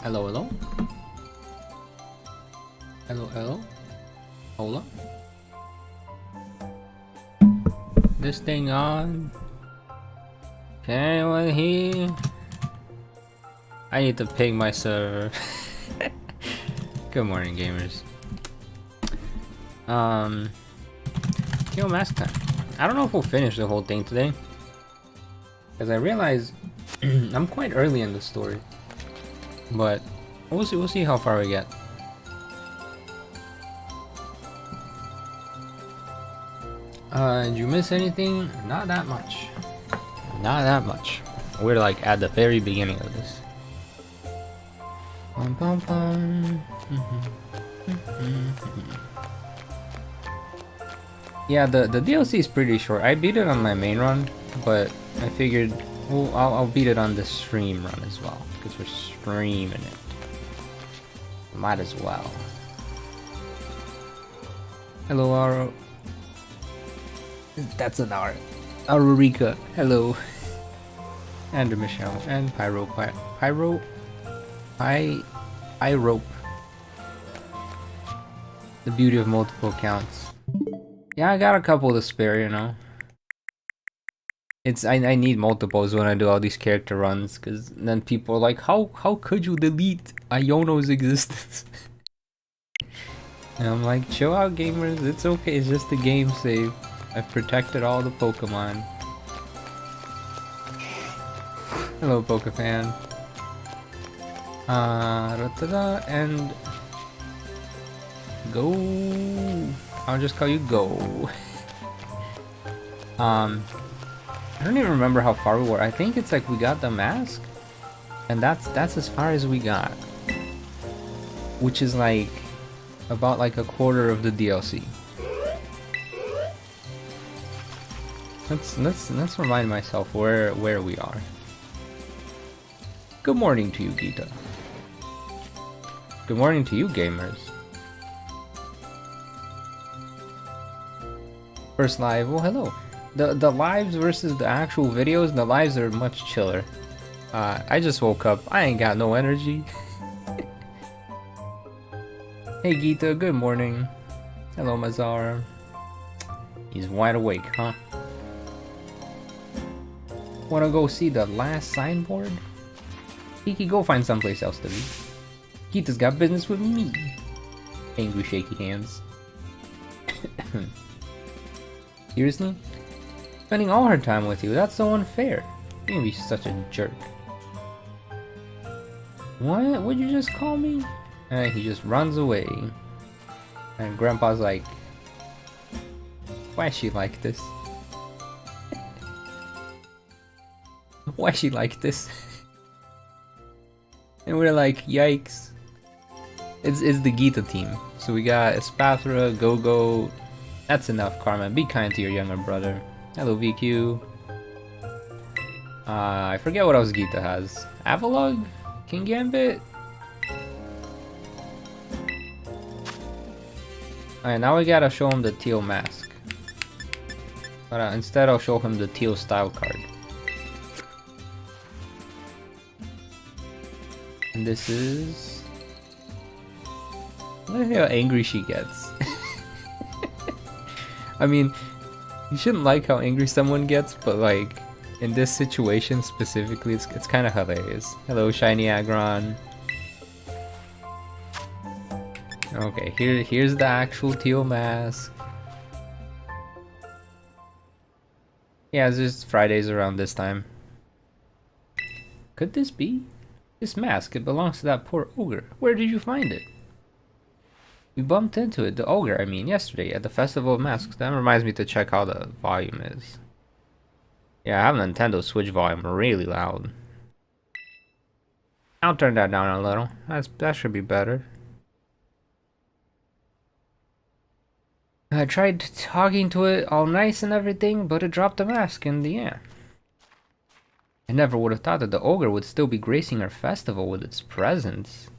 Hello, hello. Hello, hello. Hola. This thing on. Can anyone hear? I need to ping my server. Good morning, gamers. Teal mask time. I don't know if we'll finish the whole thing today, because I realize I'm quite early in the story, but we'll see. We'll see how far we get. Did you miss anything? Not that much. Not that much. We're like at the very beginning of this. Bum, bum, bum. Yeah, the DLC is pretty short. I beat it on my main run, but I figured, well, I'll beat it on the stream run as well, because we're streaming it. Might as well. Hello, Aro. That's an R. Arurika. Hello. And Michelle. And Pyro. Pyro. I rope. The beauty of multiple accounts. Yeah, I got a couple to spare, you know. I need multiples when I do all these character runs, because then people are like, how could you delete Iono's existence? And I'm like, chill out, gamers. It's okay. It's just a game save. I've protected all the Pokemon. Hello, Pokefan. And go. I'll just call you Go. I don't even remember how far we were. I think it's like we got the mask, and that's as far as we got, which is like about like a quarter of the DLC. Let's remind myself where we are. Good morning to you, Geeta. Good morning to you, gamers. First live. Well, hello. The lives versus the actual videos. The lives are much chiller. I just woke up. I ain't got no energy. Hey, Geeta. Good morning. Hello, Mazar. He's wide awake, huh? Wanna go see the last signboard? Kiki, go find someplace else to be. Geeta's got business with me. Angry shaky hands. Seriously? Spending all her time with you, that's so unfair. You can be such a jerk. What? Would you just call me? And he just runs away. And Grandpa's like, why is she like this? Why is she like this? And we're like, yikes. It's the Geeta team. So we got Espathra, Go-Go. That's enough, Carmen. Be kind to your younger brother. Hello, VQ. I forget what else Geeta has. Avalugg? King Gambit? Alright, now we gotta show him the Teal mask. But instead I'll show him the Teal style card. And this is... Look at how angry she gets. I mean, you shouldn't like how angry someone gets, but like, in this situation specifically, it's kind of hilarious. Hello, Shiny Aggron. Okay, here's the actual Teal mask. Yeah, it's just Fridays around this time. Could this be? This mask, it belongs to that poor ogre. Where did you find it? We bumped into it, the ogre, I mean, yesterday at the Festival of Masks. That reminds me to check how the volume is. Yeah, I have a Nintendo Switch volume really loud. I'll turn that down a little. That should be better. I tried talking to it all nice and everything, but it dropped the mask in the air. I never would have thought that the ogre would still be gracing our festival with its presence.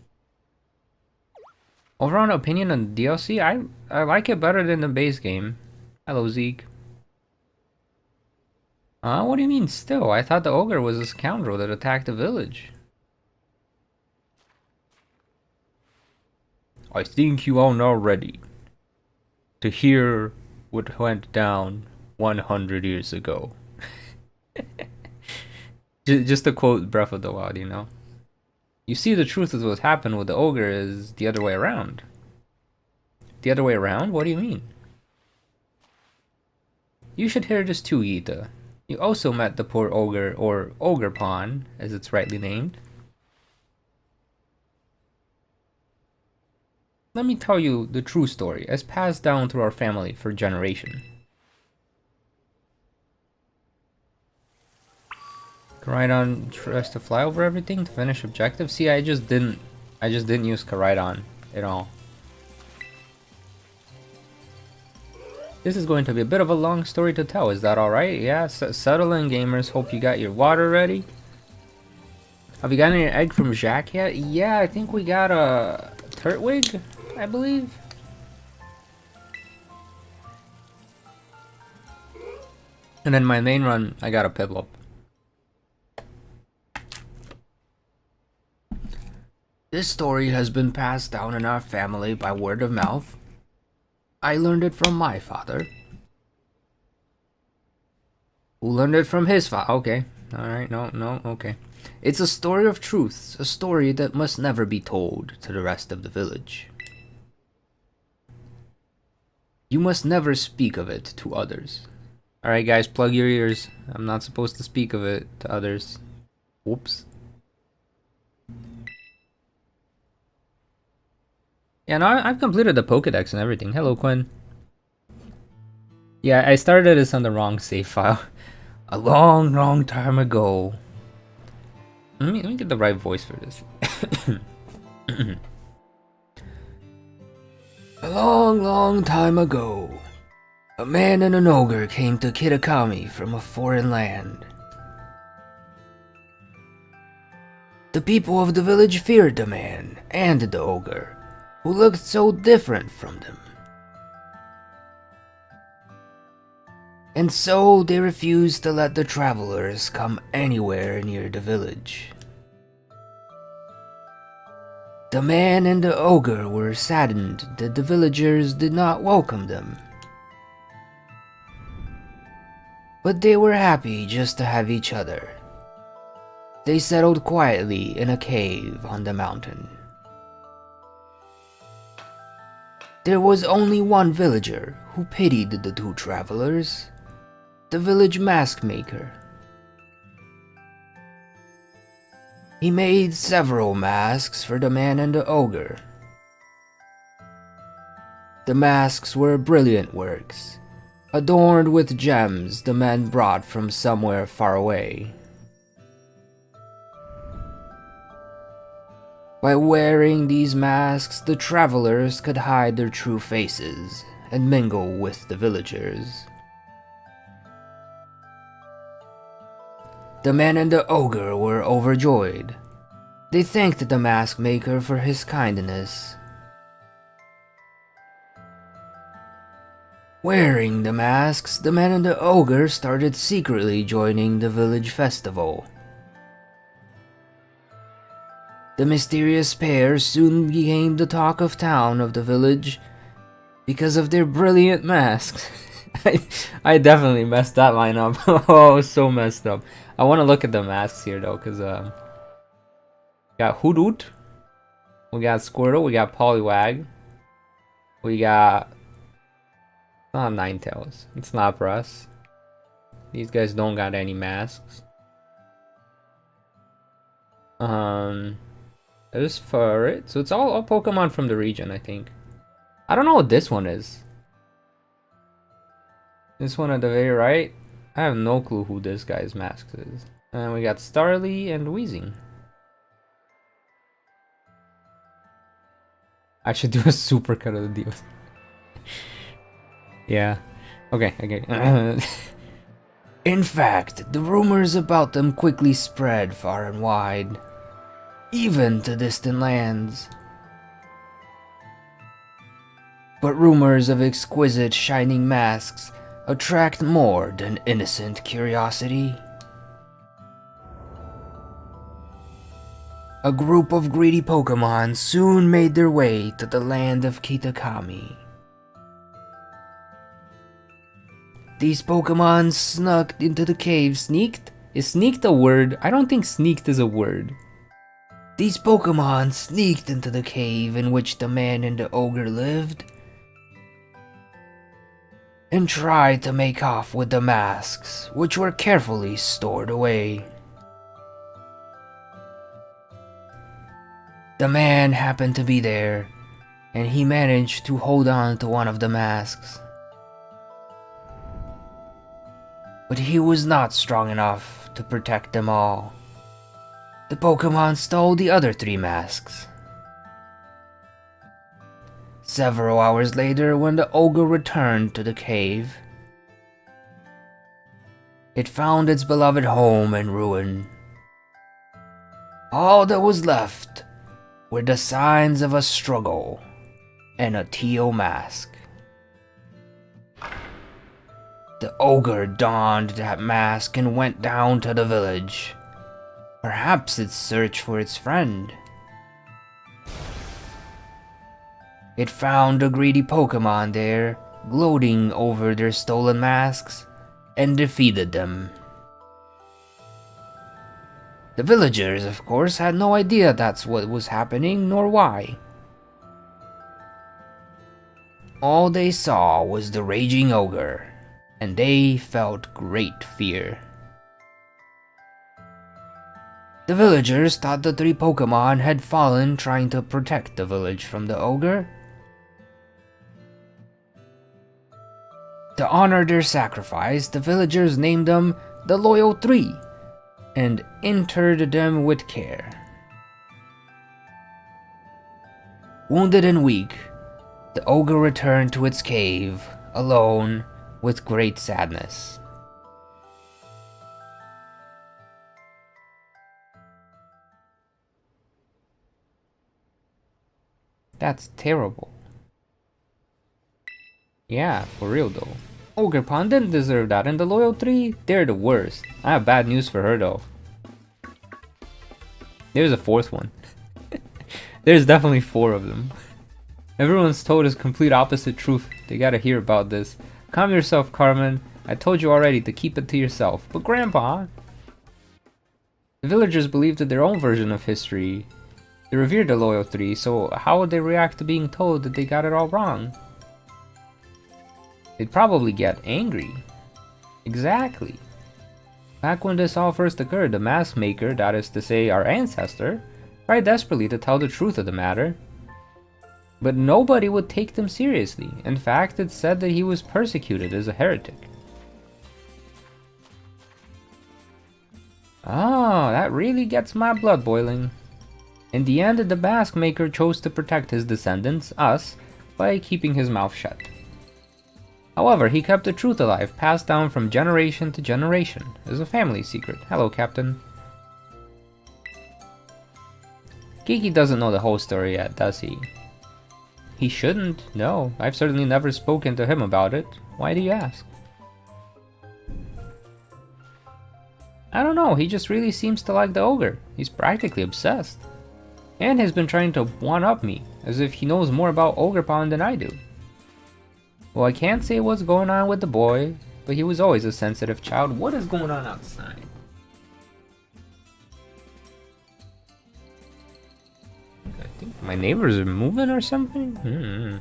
Overall opinion on the DLC, I like it better than the base game. Hello, Zeke. What do you mean still? I thought the ogre was a scoundrel that attacked the village. I think you are now ready to hear what went down 100 years ago. Just to quote Breath of the Wild, you know. You see, the truth is what happened with the ogre is the other way around. The other way around? What do you mean? You should hear this too, Geeta. You also met the poor ogre, or ogre pawn, as it's rightly named. Let me tell you the true story, as passed down through our family for generations. Koraidon tries to fly over everything to finish objective. See, I just didn't use Koraidon at all. This is going to be a bit of a long story to tell. Is that alright? Yeah, settle in, gamers. Hope you got your water ready. Have you gotten your egg from Jack yet? Yeah, I think we got a Turtwig, I believe. And then my main run, I got a Piplup. This story has been passed down in our family by word of mouth. I learned it from my father. Who learned it from his father? Okay. Alright, no, okay. It's a story of truths, a story that must never be told to the rest of the village. You must never speak of it to others. Alright guys, plug your ears. I'm not supposed to speak of it to others. Whoops. Yeah, no, I've completed the Pokedex and everything. Hello, Quinn. Yeah, I started this on the wrong save file. A long time ago. Let me get the right voice for this. A long time ago, a man and an ogre came to Kitakami from a foreign land. The people of the village feared the man and the ogre, who looked so different from them. And so they refused to let the travelers come anywhere near the village. The man and the ogre were saddened that the villagers did not welcome them. But they were happy just to have each other. They settled quietly in a cave on the mountain. There was only one villager who pitied the two travelers, the village mask maker. He made several masks for the man and the ogre. The masks were brilliant works, adorned with gems the man brought from somewhere far away. By wearing these masks, the travelers could hide their true faces and mingle with the villagers. The man and the ogre were overjoyed. They thanked the mask maker for his kindness. Wearing the masks, the man and the ogre started secretly joining the village festival. The mysterious pair soon became the talk of town of the village because of their brilliant masks. I definitely messed that line up. Oh, so messed up. I want to look at the masks here though, because we got Hoothoot, we got Squirtle, we got Poliwag, we got not Ninetales, it's not for us. These guys don't got any masks. There's Furret, so it's all Pokemon from the region, I think. I don't know what this one is. This one at the very right, I have no clue who this guy's mask is. And we got Starly and Weezing. I should do a supercut of the deal. Yeah. Okay. In fact, the rumors about them quickly spread far and wide, even to distant lands. But rumors of exquisite shining masks attract more than innocent curiosity. A group of greedy Pokemon soon made their way to the land of Kitakami. These Pokemon snuck into the cave. Sneaked? Is sneaked a word? I don't think sneaked is a word. These Pokemon sneaked into the cave in which the man and the ogre lived and tried to make off with the masks, which were carefully stored away. The man happened to be there, and he managed to hold on to one of the masks. But he was not strong enough to protect them all. The Pokemon stole the other 3 masks. Several hours later, when the ogre returned to the cave, it found its beloved home in ruin. All that was left were the signs of a struggle and a teal mask. The ogre donned that mask and went down to the village, perhaps its search for its friend. It found the greedy Pokemon there, gloating over their stolen masks, and defeated them. The villagers, of course, had no idea that's what was happening, nor why. All they saw was the raging ogre, and they felt great fear. The villagers thought the 3 Pokemon had fallen trying to protect the village from the ogre. To honor their sacrifice, the villagers named them the Loyal 3 and interred them with care. Wounded and weak, the ogre returned to its cave, alone, with great sadness. That's terrible. Yeah, for real though. Ogre Pond didn't deserve that, and the Loyal 3, they're the worst. I have bad news for her though. There's a 4th one. There's definitely 4 of them. Everyone's told us complete opposite truth. They gotta hear about this. Calm yourself, Carmen. I told you already to keep it to yourself. But Grandpa... The villagers believed in their own version of history. They revered the Loyal 3, so how would they react to being told that they got it all wrong? They'd probably get angry. Exactly. Back when this all first occurred, the mask maker, that is to say our ancestor, tried desperately to tell the truth of the matter. But nobody would take them seriously. In fact, it said that he was persecuted as a heretic. Oh, that really gets my blood boiling. In the end, the mask maker chose to protect his descendants, us, by keeping his mouth shut. However, he kept the truth alive, passed down from generation to generation, as a family secret. Hello, Captain. Kiki doesn't know the whole story yet, does he? He shouldn't, no. I've certainly never spoken to him about it. Why do you ask? I don't know, he just really seems to like the ogre. He's practically obsessed. And has been trying to one-up me, as if he knows more about Ogre Pond than I do. Well, I can't say what's going on with the boy, but he was always a sensitive child. What is going on outside? I think my neighbors are moving or something?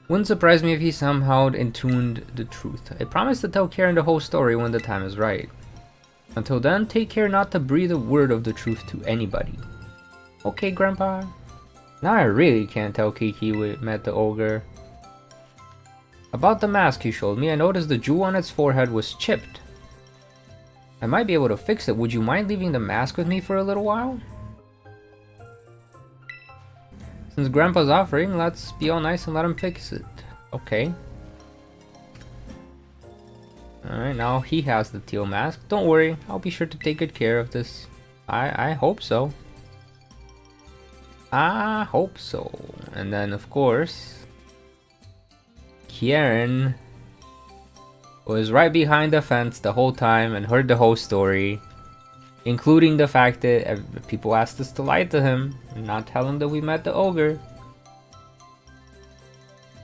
Wouldn't surprise me if he somehow intuned the truth. I promise to tell Karen the whole story when the time is right. Until then, take care not to breathe a word of the truth to anybody. Okay, Grandpa? Now I really can't tell Kiki we met the ogre. About the mask he showed me, I noticed the jewel on its forehead was chipped. I might be able to fix it. Would you mind leaving the mask with me for a little while? Since Grandpa's offering, let's be all nice and let him fix it. Okay. Alright, now he has the teal mask. Don't worry, I'll be sure to take good care of this. I hope so. I hope so. And then, of course, Karen was right behind the fence the whole time and heard the whole story. Including the fact that people asked us to lie to him and not tell him that we met the ogre.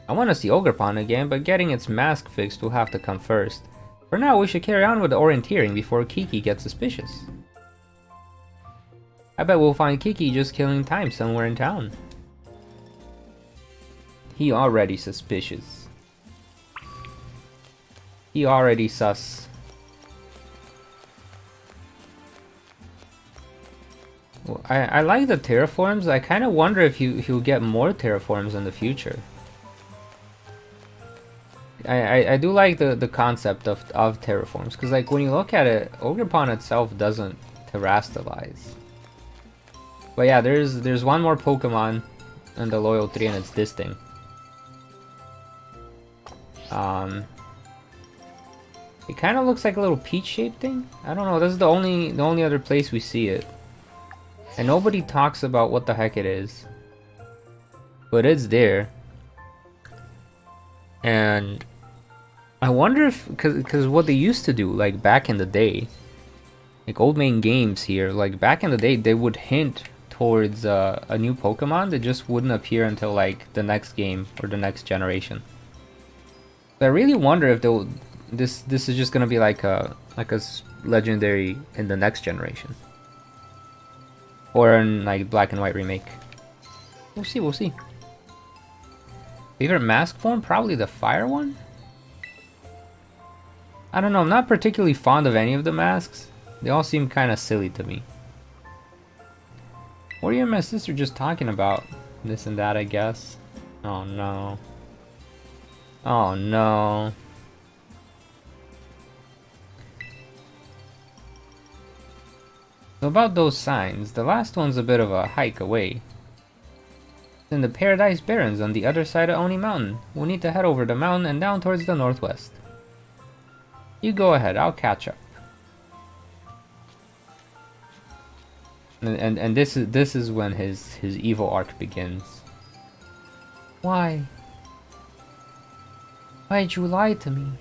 I want to see Ogre Pond again, but getting its mask fixed will have to come first. For now, we should carry on with the orienteering before Kiki gets suspicious. I bet we'll find Kiki just killing time somewhere in town. He already suspicious. He already sus. Well, I like the terraforms. I kind of wonder if he'll get more terraforms in the future. I do like the concept of terraforms, because like when you look at it, Ogre Pond itself doesn't terrastalize. But yeah, there's one more Pokemon in the Loyal 3 and it's this thing. It kind of looks like a little peach-shaped thing. I don't know. This is the only other place we see it, and nobody talks about what the heck it is. But it's there, and I wonder if because what they used to do, like back in the day, like Old Main Games here, like back in the day, they would hint towards a new Pokemon that just wouldn't appear until like the next game or the next generation. But I really wonder if this is just gonna be like a legendary in the next generation, or in like Black and White remake. We'll see. We'll see. Favorite mask form? Probably the fire one. I don't know. I'm not particularly fond of any of the masks. They all seem kind of silly to me. What are you and my sister just talking about? This and that, I guess. Oh no. Oh no. So about those signs, the last one's a bit of a hike away. It's in the Paradise Barrens on the other side of Oni Mountain. We'll need to head over the mountain and down towards the northwest. You go ahead, I'll catch up. And this is when his evil arc begins. Why? Why'd you lie to me?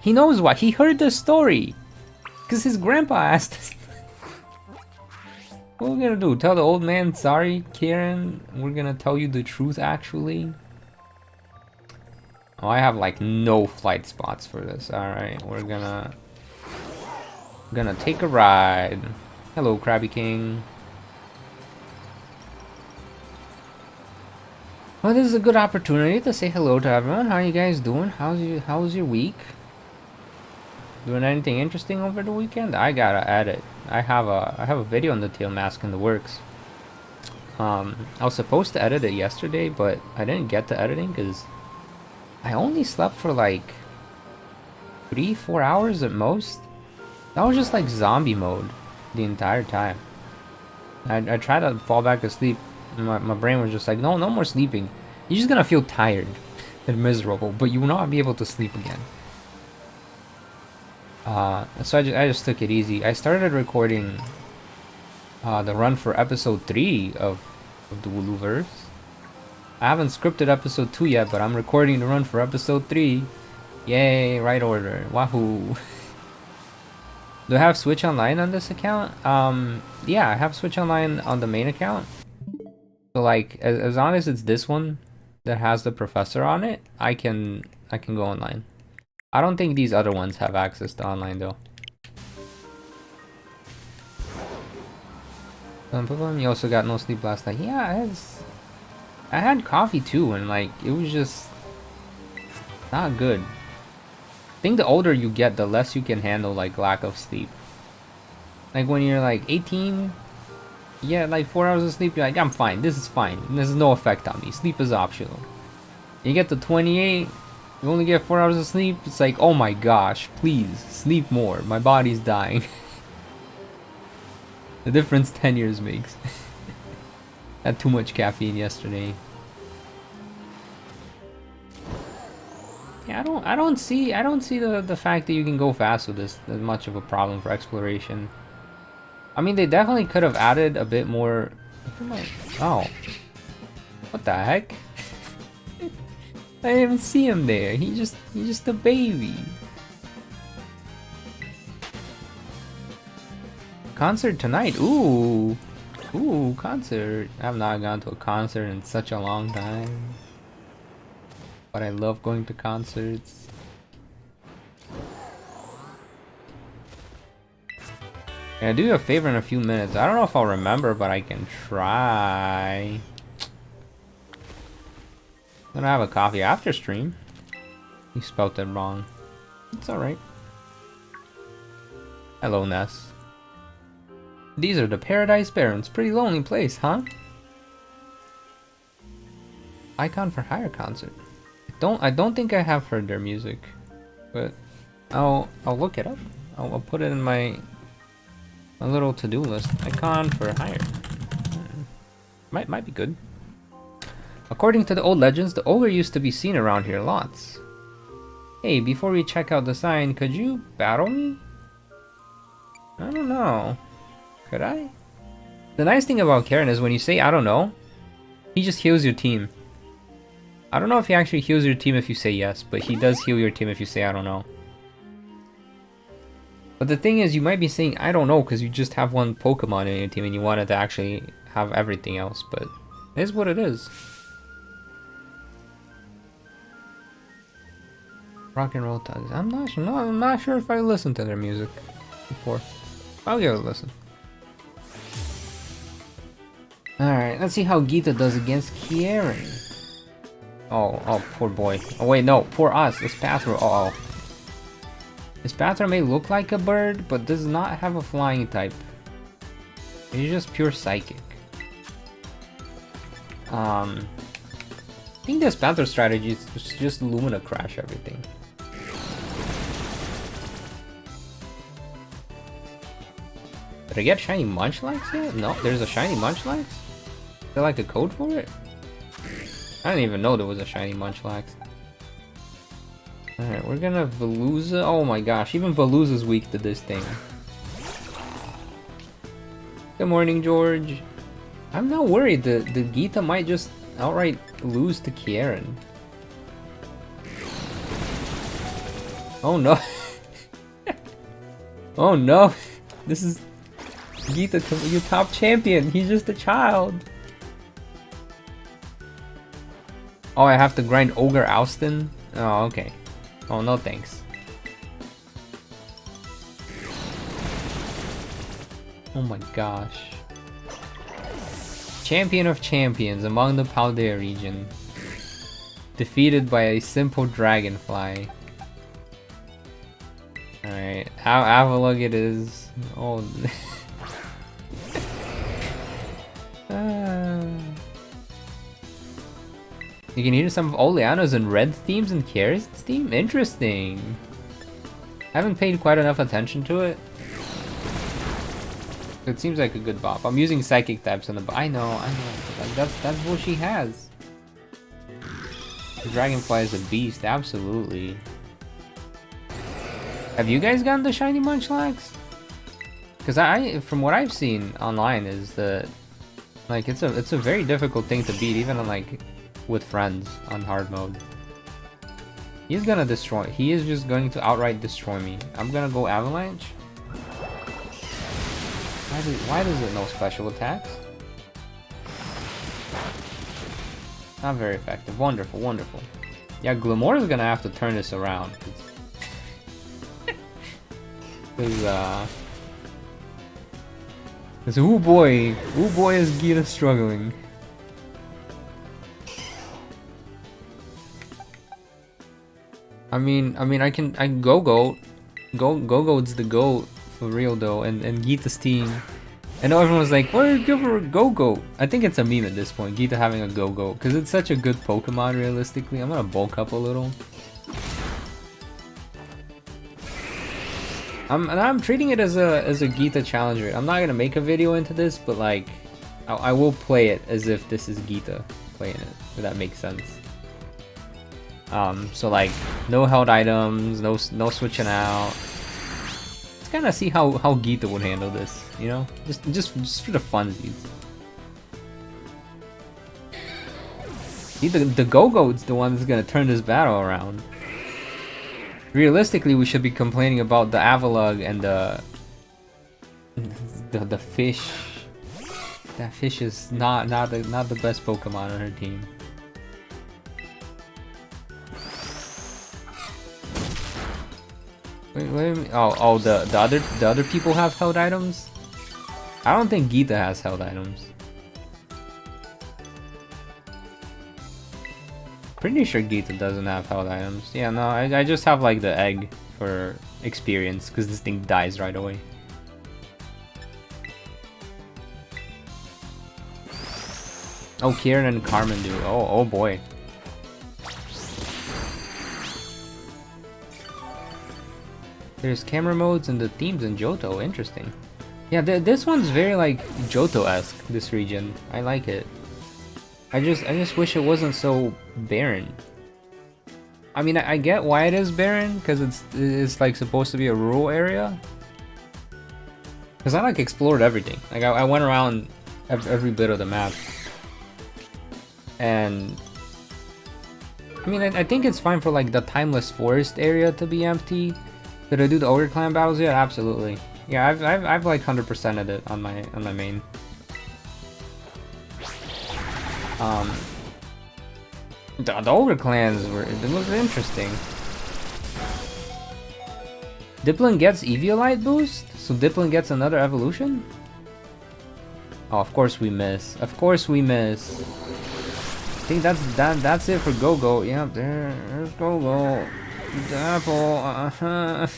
He knows why. He heard the story. Because his grandpa asked us. What are we gonna do? Tell the old man, sorry, Karen? We're gonna tell you the truth, actually? Oh, I have like no flight spots for this. Alright, we're gonna take a ride. Hello, Krabby King. Well, this is a good opportunity to say hello to everyone. How are you guys doing? How's your week? Doing anything interesting over the weekend? I gotta edit. I have a video on the Teal mask in the works. I was supposed to edit it yesterday, but I didn't get to editing because I only slept for like 3-4 hours at most. That was just like zombie mode the entire time. I tried to fall back asleep. My brain was just like, no more sleeping. You're just gonna feel tired and miserable, but you will not be able to sleep again. So I just took it easy. I started recording the run for episode 3 of the Woolooverse. I haven't scripted episode 2 yet, but I'm recording the run for episode 3. Yay, right order. Wahoo. Do I have Switch Online on this account? Yeah, I have Switch Online on the main account. So like, as long as it's this one that has the professor on it, I can go online. I don't think these other ones have access to online though. You also got no sleep last night. Yeah, I had coffee too, and like it was just not good. I think the older you get, the less you can handle like lack of sleep. Like when you're like 18, yeah, like 4 hours of sleep, you're like, I'm fine, this is fine, this has no effect on me, sleep is optional. You get to 28, you only get 4 hours of sleep, it's like, oh my gosh, please, sleep more, my body's dying. The difference 10 years makes. Had too much caffeine yesterday. Yeah, I don't see the fact that you can go fast with this as much of a problem for exploration. I mean, they definitely could have added a bit more. Oh, what the heck? I didn't even see him there. He's just a baby. Concert tonight. Ooh. Ooh, concert. I've not gone to a concert in such a long time. But I love going to concerts. Yeah, do you a favor in a few minutes. I don't know if I'll remember, but I can try. I'm gonna have a coffee after stream. You spelled it wrong. It's alright. Hello, Ness. These are the Paradise Barons. Pretty lonely place, huh? Icon for Hire concert. I don't think I have heard their music, but I'll look it up. I'll put it in my little to-do list. Icon for Hire. Might be good. According to the old legends, the ogre used to be seen around here lots. Hey, before we check out the sign, could you battle me? I don't know. Could I? The nice thing about Karen is when you say I don't know, he just heals your team. I don't know if he actually heals your team if you say yes, but he does heal your team if you say I don't know. But the thing is, you might be saying I don't know because you just have one Pokemon in your team and you wanted to actually have everything else, but it is what it is. Rock and Roll Thugs. I'm not sure if I listened to their music before. I'll give it a listen. Alright, let's see how Geeta does against Kieran. Oh, poor boy. Oh wait, no, poor us. This Spathra, This Spathra may look like a bird, but does not have a flying type. It's just pure psychic. I think the Spathra strategy is just Lumina crash everything. Did I get shiny Munchlax yet? No, there's a shiny Munchlax? Is there like a code for it? I didn't even know there was a shiny Munchlax. Alright, we're gonna Veluza. Oh my gosh, even Veluza's weak to this thing. Good morning, George. I'm not worried. The Geeta might just outright lose to Kieran. Oh no. Oh no. This is Geeta, your top champion. He's just a child. Oh, I have to grind Ogre Alston? Oh, okay. Oh, no thanks. Oh my gosh. Champion of champions among the Paldea region. Defeated by a simple dragonfly. Alright, Avalugg it is. Oh. You can hear some of Oleano's and Red themes and Kieran's theme? Interesting. I haven't paid quite enough attention to it. It seems like a good bop. I'm using psychic types on the I know. That's what she has. The Dragonfly is a beast, absolutely. Have you guys gotten the shiny Munchlax? Because from what I've seen online is that like it's a very difficult thing to beat, even on like with friends on hard mode. He's gonna destroy. He is just going to outright destroy me. I'm gonna go Avalanche. Why does it know special attacks? Not very effective. Wonderful, wonderful. Yeah, Glimmer is gonna have to turn this around. Cause oh boy is Geeta struggling. I mean I can go-go. Go-go's the GOAT for real though, and Geeta's team. I know everyone's like, why give her a go-go? I think it's a meme at this point, Geeta having a go-go, because it's such a good Pokemon realistically. I'm gonna bulk up a little. I'm treating it as a Geeta challenger. I'm not gonna make a video into this, but like I will play it as if this is Geeta playing it, if that makes sense. So like no held items, no switching out. Let's kind of see how Geeta would handle this, you know, just for the funsies. See, the go-go's the one that's gonna turn this battle around. Realistically, we should be complaining about the Avalugg and The fish. That fish is not the best Pokemon on her team. Wait. Oh, the other people have held items. I don't think Geeta has held items. Pretty sure Geeta doesn't have held items. Yeah, no, I just have like the egg for experience because this thing dies right away. Oh, Kieran and Carmen do. Oh boy. There's camera modes and the themes in Johto. Interesting. Yeah, this one's very like Johto-esque. This region, I like it. I just wish it wasn't so barren. I mean, I get why it is barren because it's like supposed to be a rural area. Because I like explored everything. Like I went around every bit of the map. And I mean, I think it's fine for like the Timeless Forest area to be empty. Did I do the Ogre Clan battles yet? Absolutely. Yeah, I've like 100%ed it on my main. The Ogre Clans it was interesting. Dipplin gets Eviolite boost, so Dipplin gets another evolution. Oh, of course we miss. Of course we miss. I think that's it for Go-Go. Yep, there's Go-Go. The apple.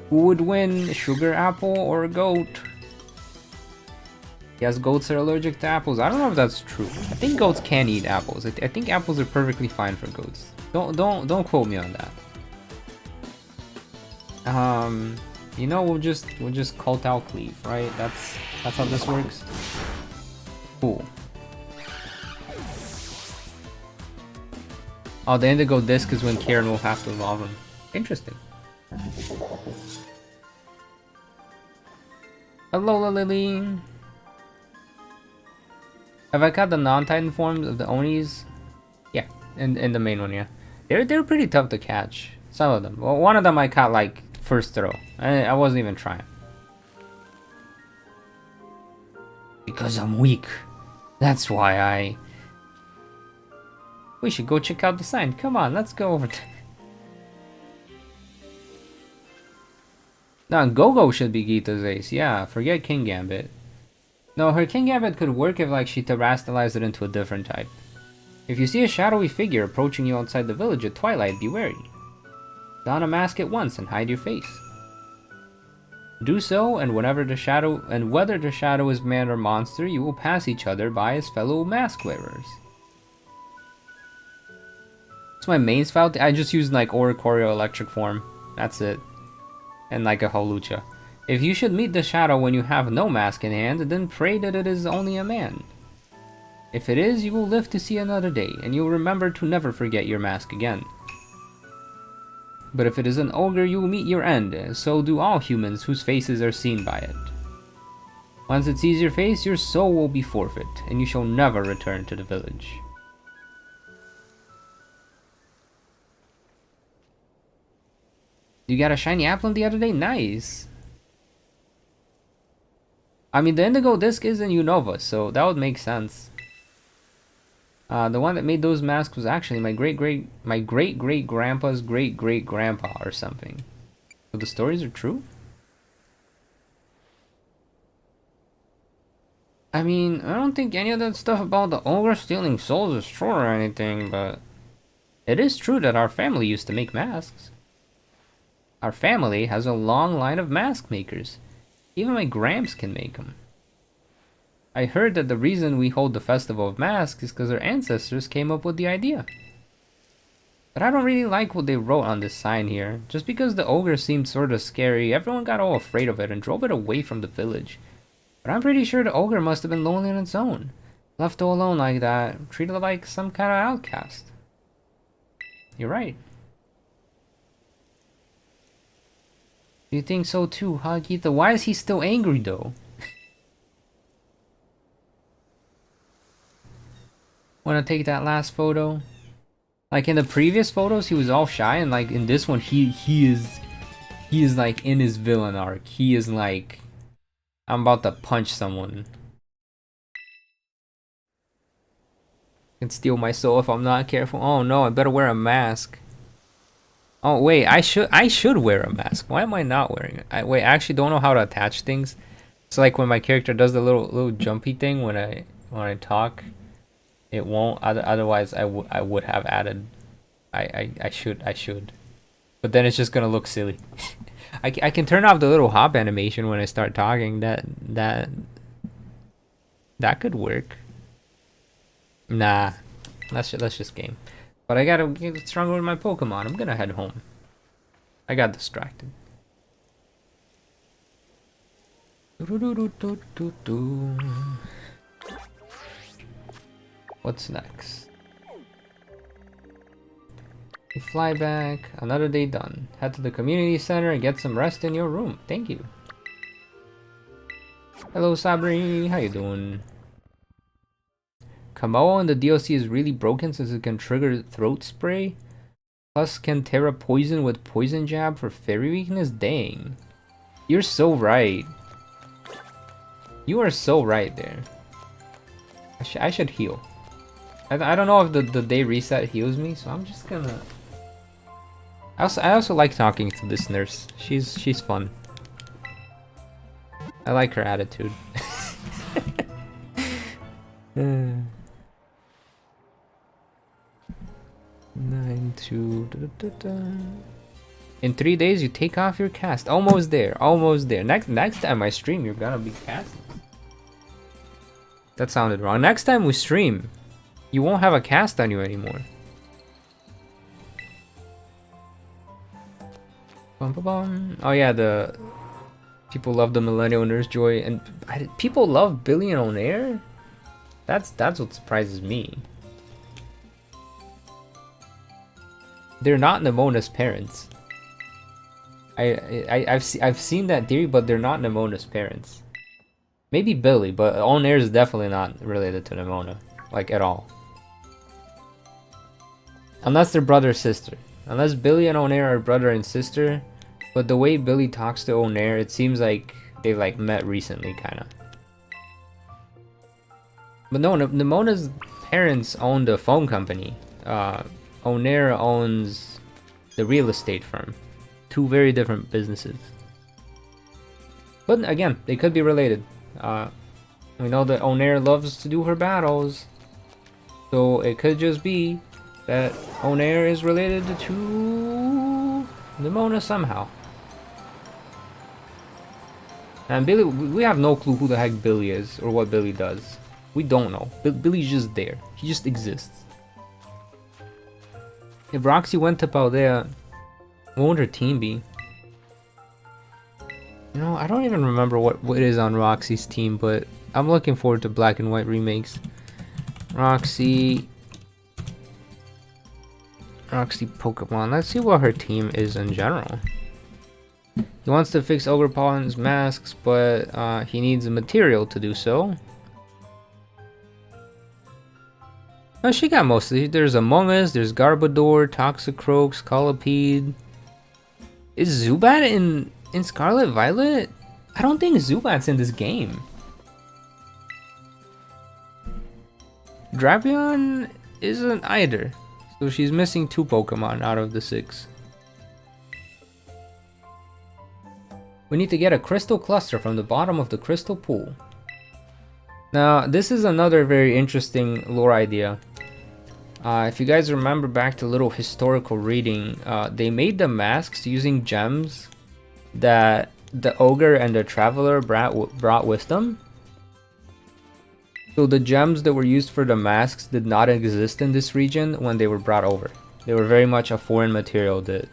Who would win, Sugar Apple or Goat? Yes, goats are allergic to apples. I don't know if that's true. I think goats can eat apples. I think apples are perfectly fine for goats. Don't quote me on that. You know, we'll just cult out Cleave, right? That's how this works. Cool. Oh, the Indigo Disc is when Kieran will have to evolve him. Interesting. Hello, Lily. Have I got the non-Titan forms of the Onis? Yeah, in the main one, yeah. They're pretty tough to catch. Some of them. Well, one of them I caught like first throw. I wasn't even trying. Because I'm weak. That's why I... We should go check out the sign. Come on, let's go over there. Now, Go-Go should be Geeta's ace. Yeah, forget King Gambit. No, her King Gambit could work if like she terastallized it into a different type. If you see a shadowy figure approaching you outside the village at twilight, be wary. Don a mask at once and hide your face. Do so, and whether the shadow is man or monster, you will pass each other by as fellow mask wearers. It's my main spell. I just use like Oricorio Electric Form. That's it. And like a Holucha. If you should meet the shadow when you have no mask in hand, then pray that it is only a man. If it is, you will live to see another day, and you will remember to never forget your mask again. But if it is an ogre, you will meet your end, so do all humans whose faces are seen by it. Once it sees your face, your soul will be forfeit, and you shall never return to the village. You got a shiny Applin the other day? Nice! I mean, the Indigo Disc is in Unova, so that would make sense. The one that made those masks was actually my great-great-grandpa's great-great-grandpa or something. So the stories are true? I mean, I don't think any of that stuff about the ogre stealing souls is true or anything, but... It is true that our family used to make masks. Our family has a long line of mask makers. Even my Gramps can make them. I heard that the reason we hold the Festival of Masks is because our ancestors came up with the idea. But I don't really like what they wrote on this sign here. Just because the ogre seemed sort of scary, everyone got all afraid of it and drove it away from the village. But I'm pretty sure the ogre must have been lonely on its own. Left all alone like that, treated like some kind of outcast. You're right. You think so too, huh, Geeta? Why is he still angry though? Wanna take that last photo? Like in the previous photos, he was all shy, and like in this one, he is like in his villain arc. He is like I'm about to punch someone. Can steal my soul if I'm not careful. Oh no, I better wear a mask. Oh wait, I should wear a mask. Why am I not wearing it? I actually don't know how to attach things. It's like when my character does the little jumpy thing when I talk, it won't. Otherwise, I would have added. I should. But then it's just gonna look silly. I can turn off the little hop animation when I start talking. That could work. Nah, that's just game. But I gotta get stronger with my Pokemon. I'm gonna head home. I got distracted. What's next? You fly back. Another day done. Head to the community center and get some rest in your room. Thank you. Hello, Sabri. How you doing? Kamao in the DLC is really broken since it can trigger throat spray. Plus can Terra poison with poison jab for fairy weakness? Dang. You're so right. You are so right there. I should heal. I don't know if the day reset heals me, so I'm just gonna... I also like talking to this nurse. She's fun. I like her attitude. 9-2. In 3 days, you take off your cast. Almost there. Almost there. Next time I stream, you're gonna be casting. That sounded wrong. Next time we stream, you won't have a cast on you anymore. Bum, bum, bum. Oh yeah, the people love the Millennial Nurse Joy, and people love Billy and Onair. That's what surprises me. They're not Nemona's parents. I've seen that theory, but they're not Nemona's parents. Maybe Billy, but Onair is definitely not related to Nemona, like at all. Unless they're brother sister. Unless Billy and Onair are brother and sister, but the way Billy talks to Onair, it seems like they like met recently, kind of. But no, Nemona's parents owned a phone company. Onair owns the real estate firm. Two very different businesses. But again, they could be related. We know that Onair loves to do her battles, so it could just be that Onair is related to Nemona somehow. And Billy, we have no clue who the heck Billy is or what Billy does. We don't know. Billy's just there. He just exists. If Roxy went to Paldea, what would her team be? You know, I don't even remember what it is on Roxy's team, but I'm looking forward to Black and White remakes. Roxy Pokemon. Let's see what her team is in general. He wants to fix Ogre Pollen's masks, but he needs a material to do so. Oh, she got most of these. There's Among Us, there's Garbodor, Toxicroaks, Colipede. Is Zubat in Scarlet Violet? I don't think Zubat's in this game. Drapion isn't either. So she's missing 2 Pokemon out of the 6. We need to get a crystal cluster from the bottom of the crystal pool. Now, this is another very interesting lore idea. If you guys remember back to a little historical reading, they made the masks using gems that the ogre and the traveler brought with them. So the gems that were used for the masks did not exist in this region when they were brought over. They were very much a foreign material that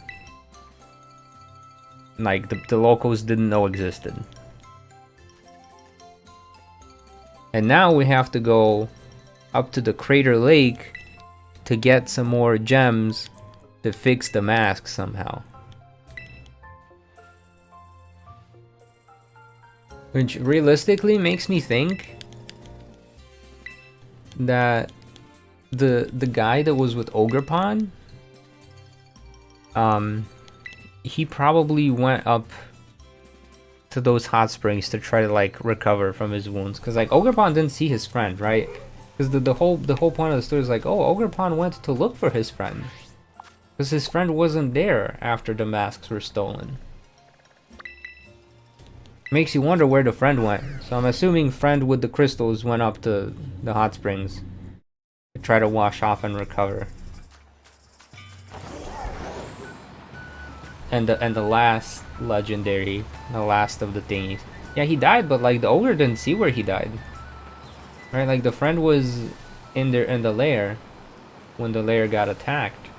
like the locals didn't know existed. And now we have to go up to the Crater Lake to get some more gems to fix the mask somehow. Which realistically makes me think that the guy that was with Ogerpon, he probably went up to those hot springs to try to like recover from his wounds, because like Ogerpon didn't see his friend, right? Because the whole point of the story is like, oh, Ogerpon went to look for his friend because his friend wasn't there after the masks were stolen. Makes you wonder where the friend went. So I'm assuming friend with the crystals went up to the hot springs to try to wash off and recover. And the last legendary, the last of the thingies. Yeah, he died, but like the ogre didn't see where he died. Right, like the friend was in the lair when the lair got attacked.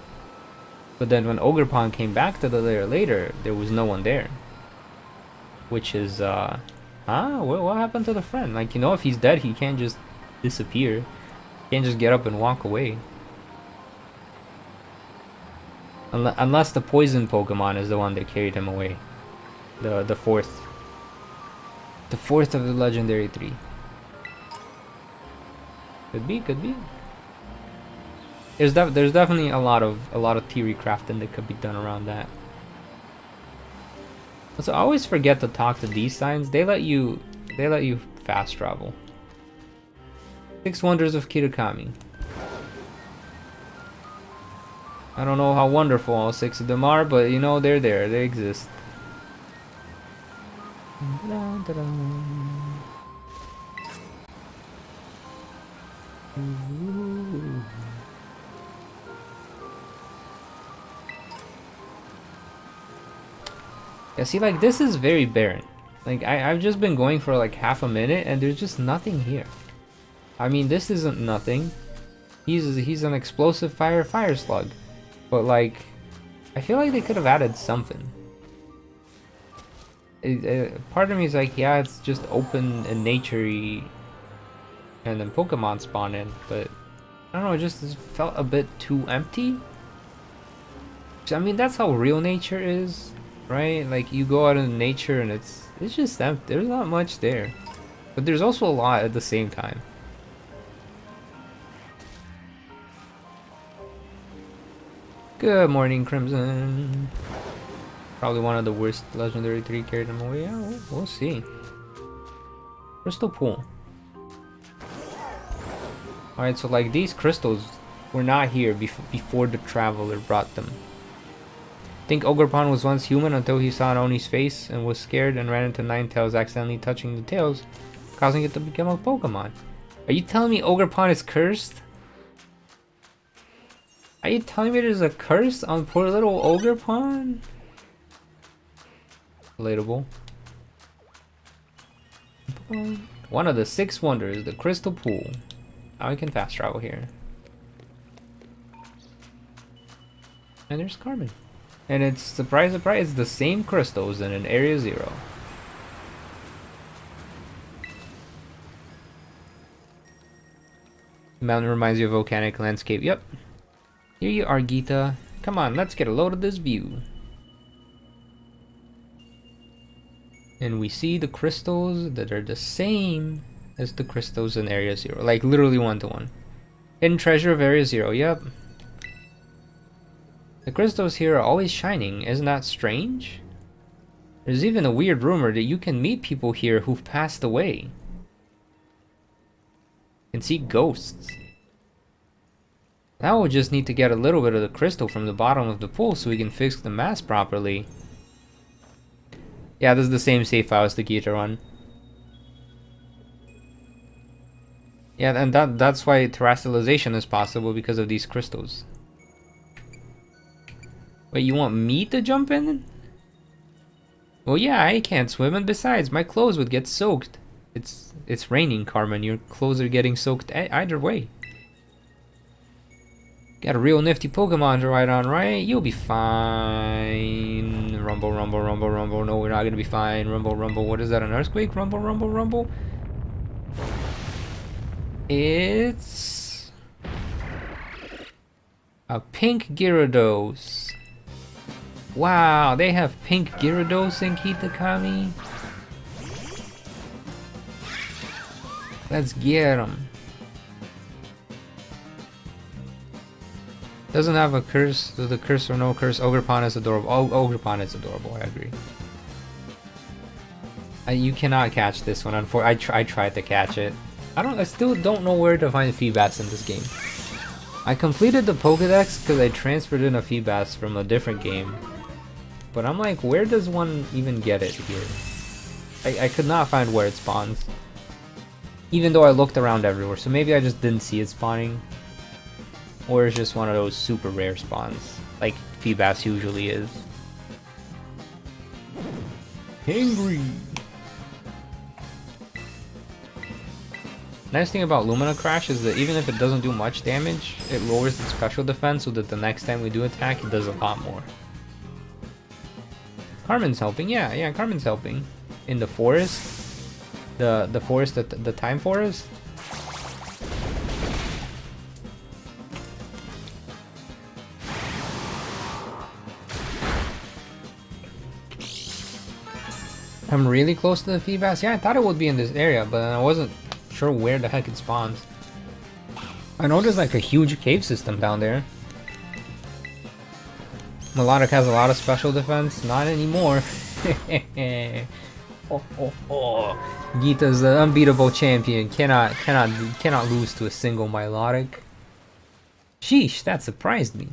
But then when Ogerpon came back to the lair later, there was no one there. Which is, what happened to the friend? Like, you know, if he's dead, he can't just disappear. He can't just get up and walk away. Unless the poison Pokemon is the one that carried him away. The fourth. The fourth of the legendary 3. Could be. There's definitely a lot of theory crafting that could be done around that. So I always forget to talk to these signs. They let you fast travel. 6 wonders of Kitakami. I don't know how wonderful all 6 of them are, but you know they're there. They exist. Yeah, see, like, this is very barren. Like, I've just been going for like half a minute and there's just nothing here. I mean, this isn't nothing. He's an explosive fire slug. But like, I feel like they could have added something. Part of me is like, yeah, it's just open and naturey, and then Pokemon spawn in, but I don't know, it just felt a bit too empty. I mean, that's how real nature is, right? Like, you go out in nature and it's just empty. There's not much there, but there's also a lot at the same time. Good morning, Crimson. Probably one of the worst legendary 3 carried him away. Yeah, we'll see. Crystal pool. Alright, so like these crystals were not here before the traveler brought them. I think Ogerpon was once human until he saw Oni's face and was scared and ran into Ninetales, accidentally touching the tails, causing it to become a Pokemon. Are you telling me Ogerpon is cursed? Are you telling me there's a curse on poor little Ogerpon? Relatable. One of the 6 wonders, the Crystal Pool. Now we can fast travel here. And there's Carmen. And it's, surprise, surprise, it's the same crystals in an Area 0. The mountain reminds you of a volcanic landscape. Yep. Here you are, Geeta. Come on, let's get a load of this view. And we see the crystals that are the same as the crystals in Area 0. Like, literally 1-to-1. Hidden treasure of Area 0, yep. The crystals here are always shining, isn't that strange? There's even a weird rumor that you can meet people here who've passed away. You can see ghosts. Now we'll just need to get a little bit of the crystal from the bottom of the pool so we can fix the mask properly. Yeah, this is the same save file as the Geeta run. Yeah, and that's why terrestrialization is possible, because of these crystals. Wait, you want me to jump in? Well, yeah, I can't swim, and besides, my clothes would get soaked. It's raining, Carmen. Your clothes are getting soaked either way. Got a real nifty Pokemon to ride on, right? You'll be fine. Rumble, rumble, rumble, rumble. No, we're not gonna be fine. Rumble, rumble. What is that, an earthquake? Rumble, rumble, rumble. It's a pink Gyarados. Wow, they have pink Gyarados in Kitakami. Let's get them. Doesn't have a curse. The curse or no curse. Ogerpon is adorable. Oh, Ogerpon is adorable. I agree. You cannot catch this one. I tried to catch it. I still don't know where to find Feebas in this game. I completed the Pokedex because I transferred in a Feebas from a different game. But I'm like, where does one even get it here? I could not find where it spawns. Even though I looked around everywhere, so maybe I just didn't see it spawning. Or it's just one of those super rare spawns, like Feebas usually is. Angry! Nice thing about Lumina Crash is that even if it doesn't do much damage, it lowers its special defense so that the next time we do attack, it does a lot more. Carmen's helping, yeah, Carmen's helping. In the forest. The forest, the time forest. I'm really close to the Feebas. Yeah, I thought it would be in this area, but I wasn't sure where the heck it spawns. I know there's like a huge cave system down there. Melodic has a lot of special defense. Not anymore. Geeta's the unbeatable champion. Cannot lose to a single Milotic. Sheesh, that surprised me.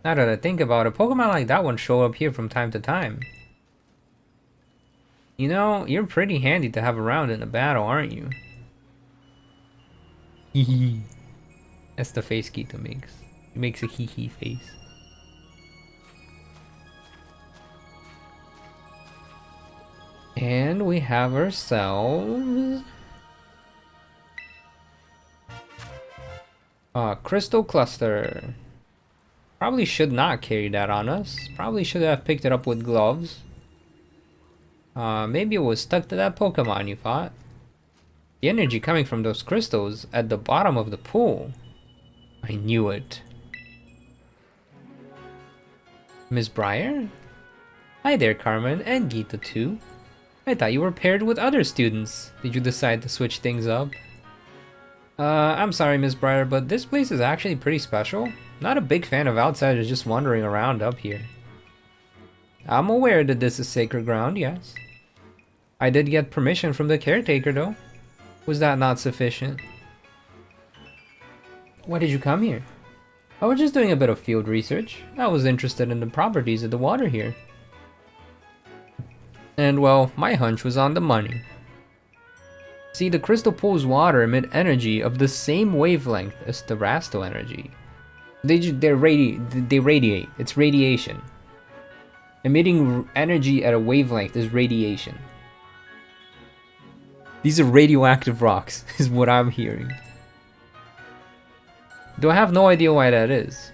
Now that I think about it, Pokemon like that one show up here from time to time. You know, you're pretty handy to have around in a battle, aren't you? Hee. That's the face Geeta makes. He makes a hee face. And we have ourselves a Crystal Cluster. Probably should not carry that on us. Probably should have picked it up with gloves. Maybe it was stuck to that Pokemon, you thought? The energy coming from those crystals at the bottom of the pool. I knew it. Miss Briar? Hi there, Carmen, and Geeta too. I thought you were paired with other students. Did you decide to switch things up? I'm sorry, Miss Briar, but this place is actually pretty special. Not a big fan of outsiders just wandering around up here. I'm aware that this is sacred ground, yes. I did get permission from the caretaker, though. Was that not sufficient? Why did you come here? I was just doing a bit of field research. I was interested in the properties of the water here. And well, my hunch was on the money. See, the crystal pool's water emit energy of the same wavelength as terrestrial energy. They radiate. It's radiation. Emitting energy at a wavelength is radiation. These are radioactive rocks, is what I'm hearing. Though I have no idea why that is.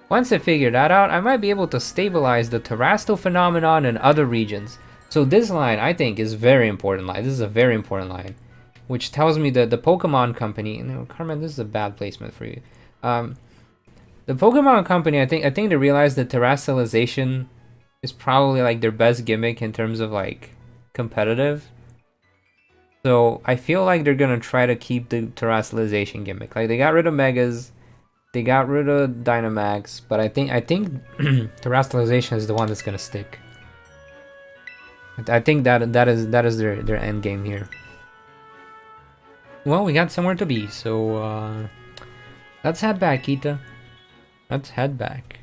Once I figure that out, I might be able to stabilize the terrestrial phenomenon in other regions. So this line, I think, is a very important line. This is a very important line. Which tells me that the Pokemon Company... No, Carmen, this is a bad placement for you. The Pokemon Company, I think they realized that terrestrialization is probably like their best gimmick in terms of like competitive. So I feel like they're gonna try to keep the terrestrialization gimmick. Like they got rid of Megas, they got rid of Dynamax, but I think terrestrialization is the one that's gonna stick. I think that is their end game here. Well, we got somewhere to be, so let's head back, Geeta. Let's head back.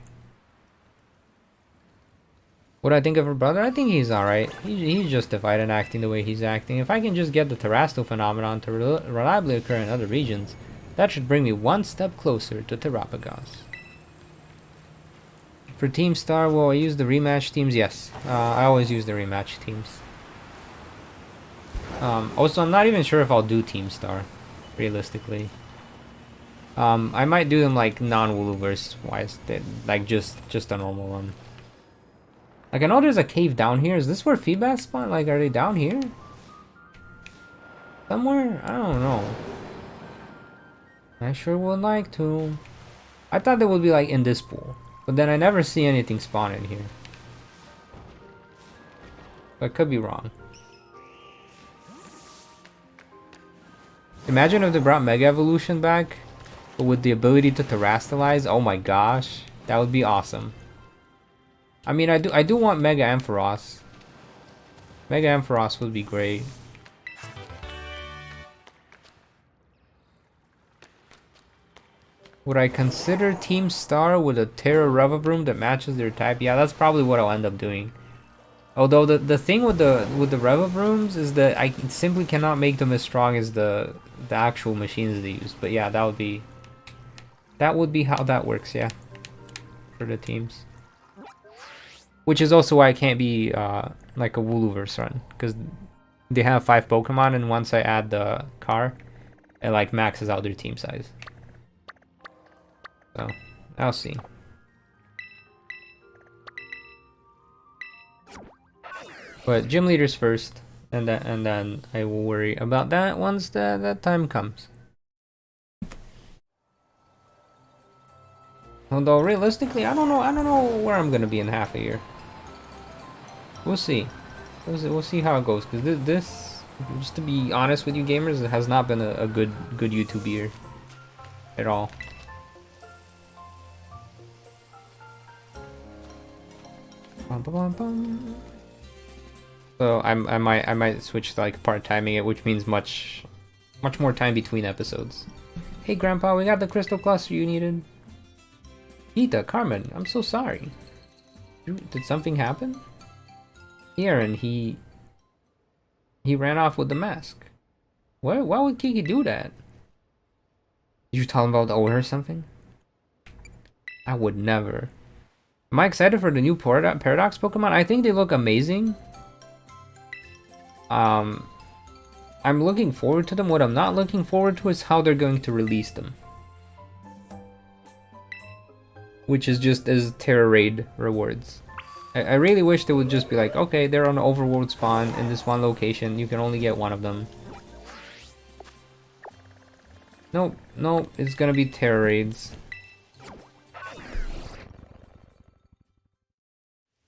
What do I think of her brother? I think he's alright. He's justified in acting the way he's acting. If I can just get the terrestrial phenomenon to reliably occur in other regions, that should bring me one step closer to Terrapagos. For Team Star, will I use the rematch teams? Yes. I always use the rematch teams. Also, I'm not even sure if I'll do Team Star, realistically. I might do them like non-Woolooverse wise, like just a normal one. Like I know there's a cave down here. Is this where Feedback spawn? Like, are they down here? Somewhere? I don't know. I sure would like to. I thought they would be like in this pool, but then I never see anything spawn in here. But I could be wrong. Imagine if they brought Mega Evolution back, but with the ability to terrestrialize. Oh my gosh, that would be awesome. I mean, I do want Mega Ampharos. Mega Ampharos would be great. Would I consider Team Star with a Terra Revivroom that matches their type? Yeah, that's probably what I'll end up doing. Although the thing with the Revivrooms is that I simply cannot make them as strong as the actual machines they use. But yeah, that would be how that works, yeah. For the teams. Which is also why I can't be like a Woolooverse run, because they have 5 Pokemon, and once I add the car, it like maxes out their team size. So I'll see. But gym leaders first, and then I will worry about that once that time comes. Although realistically, I don't know where I'm gonna be in half a year. We'll see. We'll see how it goes. Cause this, just to be honest with you gamers, it has not been a good YouTube year at all. Bum, bum, bum. So I might switch to like part-timing it, which means much more time between episodes. Hey Grandpa, we got the crystal cluster you needed. Geeta, Carmen, I'm so sorry. Did something happen? Aaron, he ran off with the mask. Why would Kiki do that? Did you tell him about the ogre or something? I would never. Am I excited for the new Paradox Pokemon? I think they look amazing. I'm looking forward to them. What I'm not looking forward to is how they're going to release them. Which is just as Terra Raid rewards. I really wish they would just be like, okay, they're on an overworld spawn in this one location. You can only get one of them. Nope, it's gonna be Terra Raids.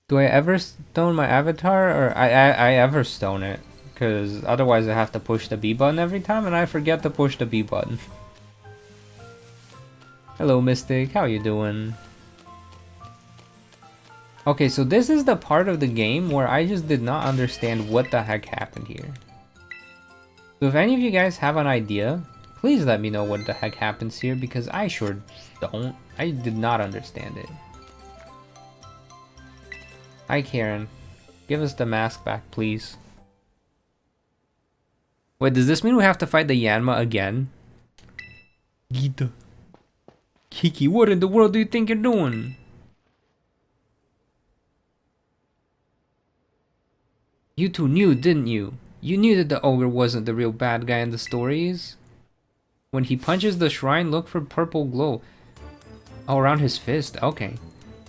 Do I ever stone my avatar, or I ever stone it? Because otherwise I have to push the B button every time, and I forget to push the B button. Hello Mystic, how you doing? Okay, so this is the part of the game where I just did not understand what the heck happened here. So if any of you guys have an idea, please let me know what the heck happens here, because I sure don't. I did not understand it. Hi Karen, give us the mask back please. Wait, does this mean we have to fight the Yanma again? Geeta. Kiki, what in the world do you think you're doing? You two knew, didn't you? You knew that the ogre wasn't the real bad guy in the stories? When he punches the shrine, look for purple glow. Oh, around his fist, okay.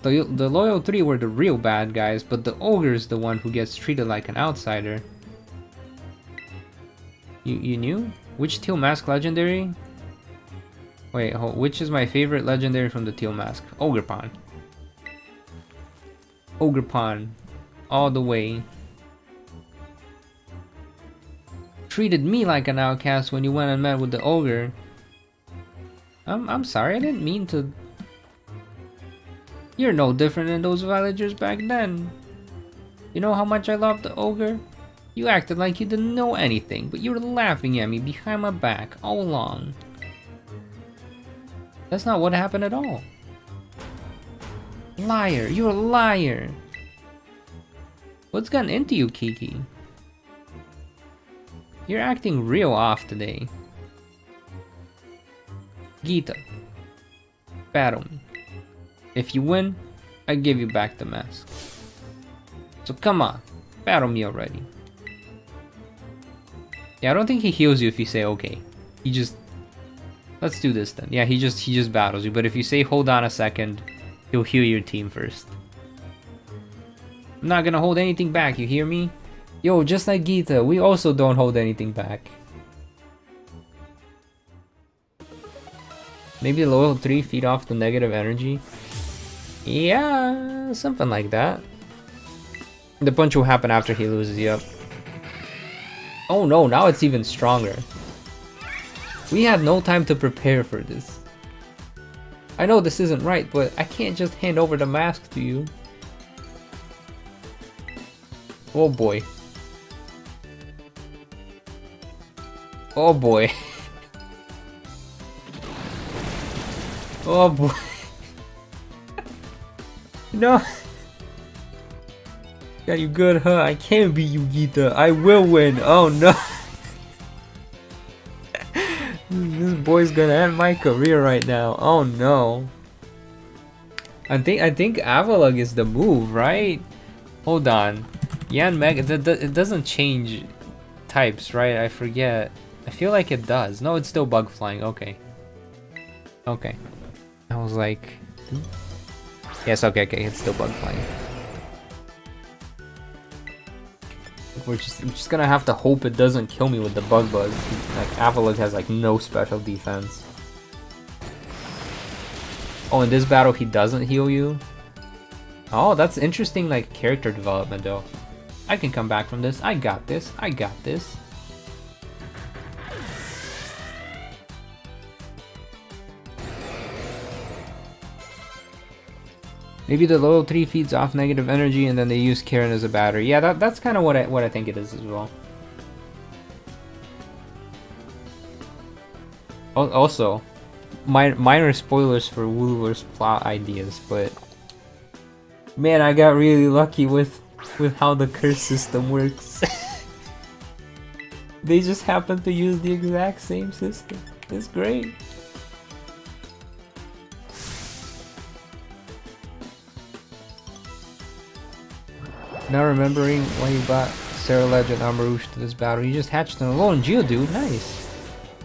The loyal 3 were the real bad guys, but the ogre's the one who gets treated like an outsider. You knew? Which Teal Mask legendary? Wait, which is my favorite legendary from the Teal Mask? Ogerpon. Ogerpon. All the way. Treated me like an outcast when you went and met with the ogre. I'm sorry, I didn't mean to. You're no different than those villagers back then. You know how much I loved the ogre? You acted like you didn't know anything, but you were laughing at me behind my back all along. That's not what happened at all. Liar, you're a liar. What's gotten into you, Kiki? You're acting real off today. Geeta, battle me. If you win, I give you back the mask. So come on, battle me already. Yeah, I don't think he heals you if you say okay. He just... Let's do this then. Yeah, he just battles you. But if you say hold on a second, he'll heal your team first. I'm not gonna hold anything back, you hear me? Yo, just like Geeta, we also don't hold anything back. Maybe level 3 feed off the negative energy? Yeah, something like that. The punch will happen after he loses, yep. Oh no, now it's even stronger. We had no time to prepare for this. I know this isn't right, but I can't just hand over the mask to you. Oh boy. Oh boy. Oh boy. No. Got you good, huh? I can't beat you, Geeta. I will win. Oh no. This boy's gonna end my career right now. Oh no. I think Avalug is the move, right? Hold on. Yan Meg, it doesn't change types, right? I forget. I feel like it does. No, it's still bug flying. Okay. Okay. I was like, yes, okay, it's still bug flying. We're just gonna have to hope it doesn't kill me with the bug. Like Avalug has like no special defense. Oh, in this battle he doesn't heal you? Oh, that's interesting, like character development though. I can come back from this. I got this. I got this. Maybe the level 3 feeds off negative energy and then they use Karen as a battery. Yeah, that's kind of what I think it is as well. Also, minor spoilers for Wooler's plot ideas, but man, I got really lucky with how the curse system works. They just happen to use the exact same system. It's great. Now remembering why you bought Sarah Legend Amarouche to this battle, you just hatched an alone Geodude. Nice.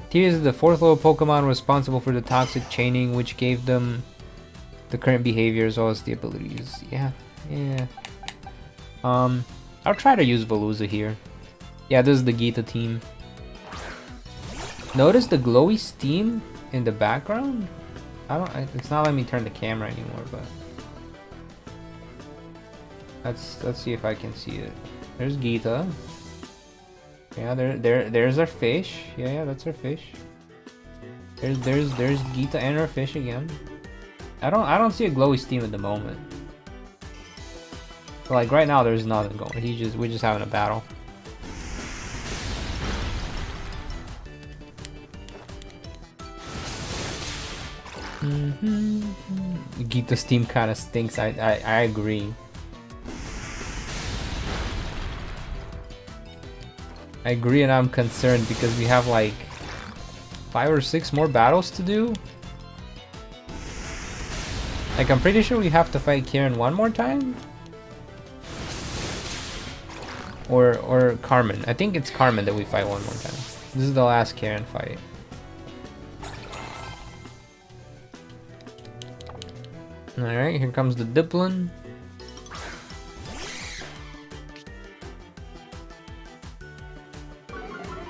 Teal is the 4th level Pokemon responsible for the toxic chaining, which gave them the current behavior as well as the abilities. Yeah. I'll try to use Veluza here. Yeah, this is the Geeta team. Notice the glowy steam in the background? It's not letting me turn the camera anymore, but let's see if I can see it. There's Geeta. Yeah, there's our fish. Yeah, that's our fish. There's Geeta and our fish again. I don't see a glowy steam at the moment. But like right now there's nothing going. We're just having a battle. Geeta's team kinda stinks, I agree. I agree, and I'm concerned because we have like 5 or 6 more battles to do. Like I'm pretty sure we have to fight Kieran one more time. Or Carmen. I think it's Carmen that we fight one more time. This is the last Kieran fight. Alright, here comes the Diplin.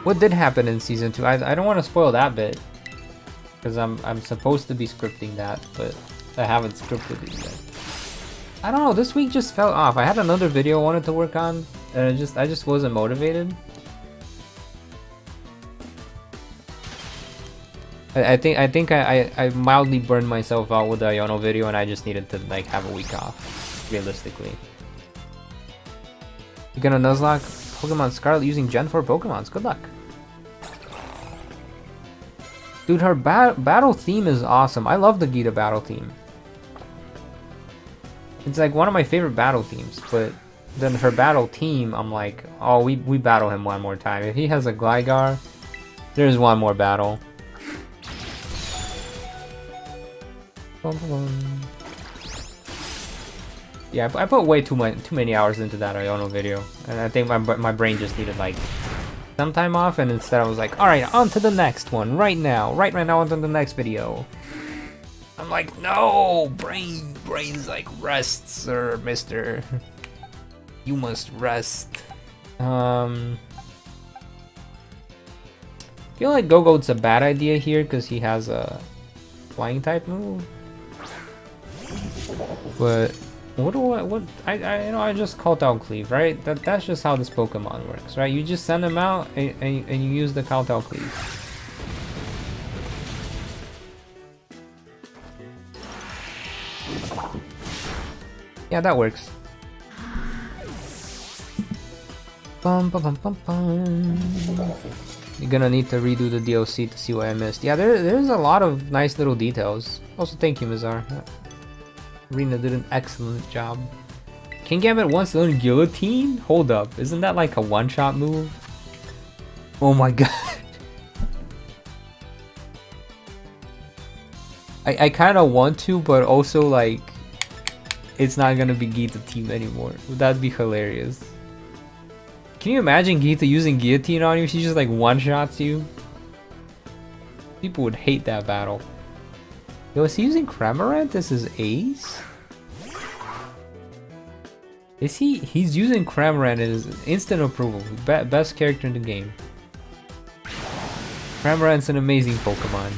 What did happen in season 2? I don't want to spoil that bit, because I'm supposed to be scripting that, but I haven't scripted it yet. I don't know, this week just fell off. I had another video I wanted to work on, and I just wasn't motivated. I think I mildly burned myself out with the Iono video, and I just needed to like have a week off, realistically. You're gonna Nuzlocke Pokemon Scarlet using Gen 4 Pokemons. Good luck. Dude, her battle theme is awesome. I love the Geeta battle theme. It's like one of my favorite battle themes, but then her battle team, I'm like, oh, we battle him one more time. If he has a Gligar, there's one more battle. Yeah, I put way too many hours into that Iono video, and I think my brain just needed like some time off, and instead I was like, all right, on to the next one right now on to the next video. I'm like, no, brain's like, rest, sir, mister. You must rest. I feel like Go-Goat's a bad idea here because he has a flying type move. But I just called out Cleave, right? That's just how this Pokemon works, right? You just send him out and you use the call out Cleave. Yeah, that works. Bum, bum, bum, bum, bum. You're gonna need to redo the DLC to see what I missed. Yeah, there's a lot of nice little details. Also, thank you, Mizar. Rena did an excellent job. King Gambit wants to learn Guillotine? Hold up, isn't that like a one-shot move? Oh my god. I kind of want to, but also like, it's not gonna be Geeta team anymore. That'd be hilarious. Can you imagine Geeta using Guillotine on you? She just like one-shots you. People would hate that battle. Yo, is he using Cramorant as his ace? Is he? He's using Cramorant as instant approval. Best character in the game. Cramorant's an amazing Pokemon.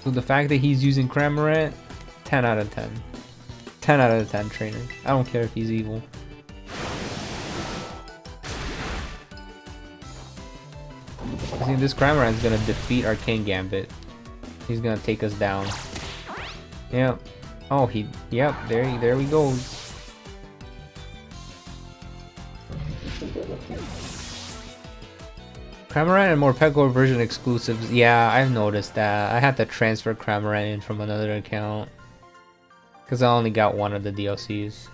So the fact that he's using Cramorant, 10 out of 10. 10 out of 10 trainer. I don't care if he's evil. I think this Cramorant's gonna defeat our King Gambit. He's gonna take us down. Yep. Oh, yep, there we go. Cramorant and Morpeko version exclusives. Yeah, I've noticed that. I had to transfer Cramorant in from another account. Because I only got one of the DLCs.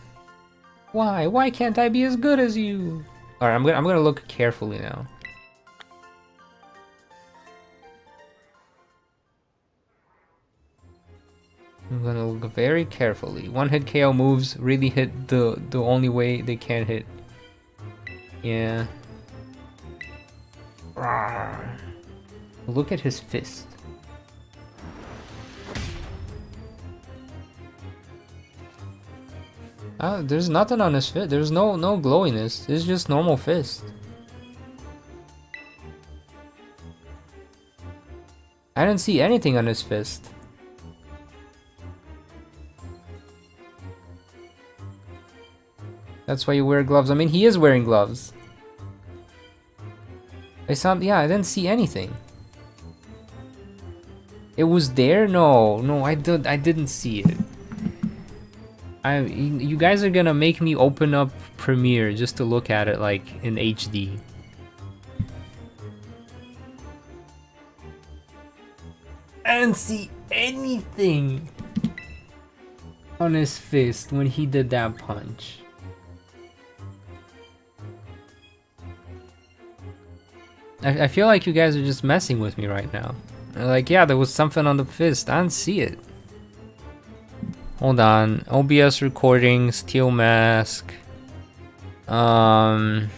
Why? Why can't I be as good as you? Alright, I'm gonna look carefully now. I'm gonna look very carefully. One-hit KO moves really hit the only way they can hit. Yeah. Look at his fist. There's nothing on his fist. There's no glowiness. It's just normal fist. I didn't see anything on his fist. That's why you wear gloves. I mean, he is wearing gloves. Yeah, I didn't see anything. It was there? No, I didn't see it. You guys are gonna make me open up Premiere just to look at it like in HD. I didn't see anything on his fist when he did that punch. I feel like you guys are just messing with me right now. Like, yeah, there was something on the fist. I didn't see it. Hold on. OBS recordings, Teal mask. Okay,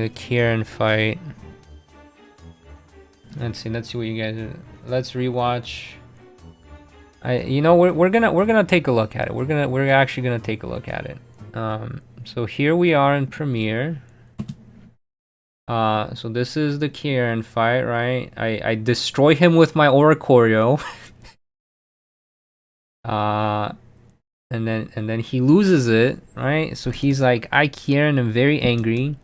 the Kieran fight. Let's see what you guys are. Let's rewatch. You know, we're gonna take a look at it. We're actually gonna take a look at it. So here we are in Premiere. So this is the Kieran fight, right? I destroy him with my Oricorio. And then he loses it, right? So he's like, I Kieran am very angry.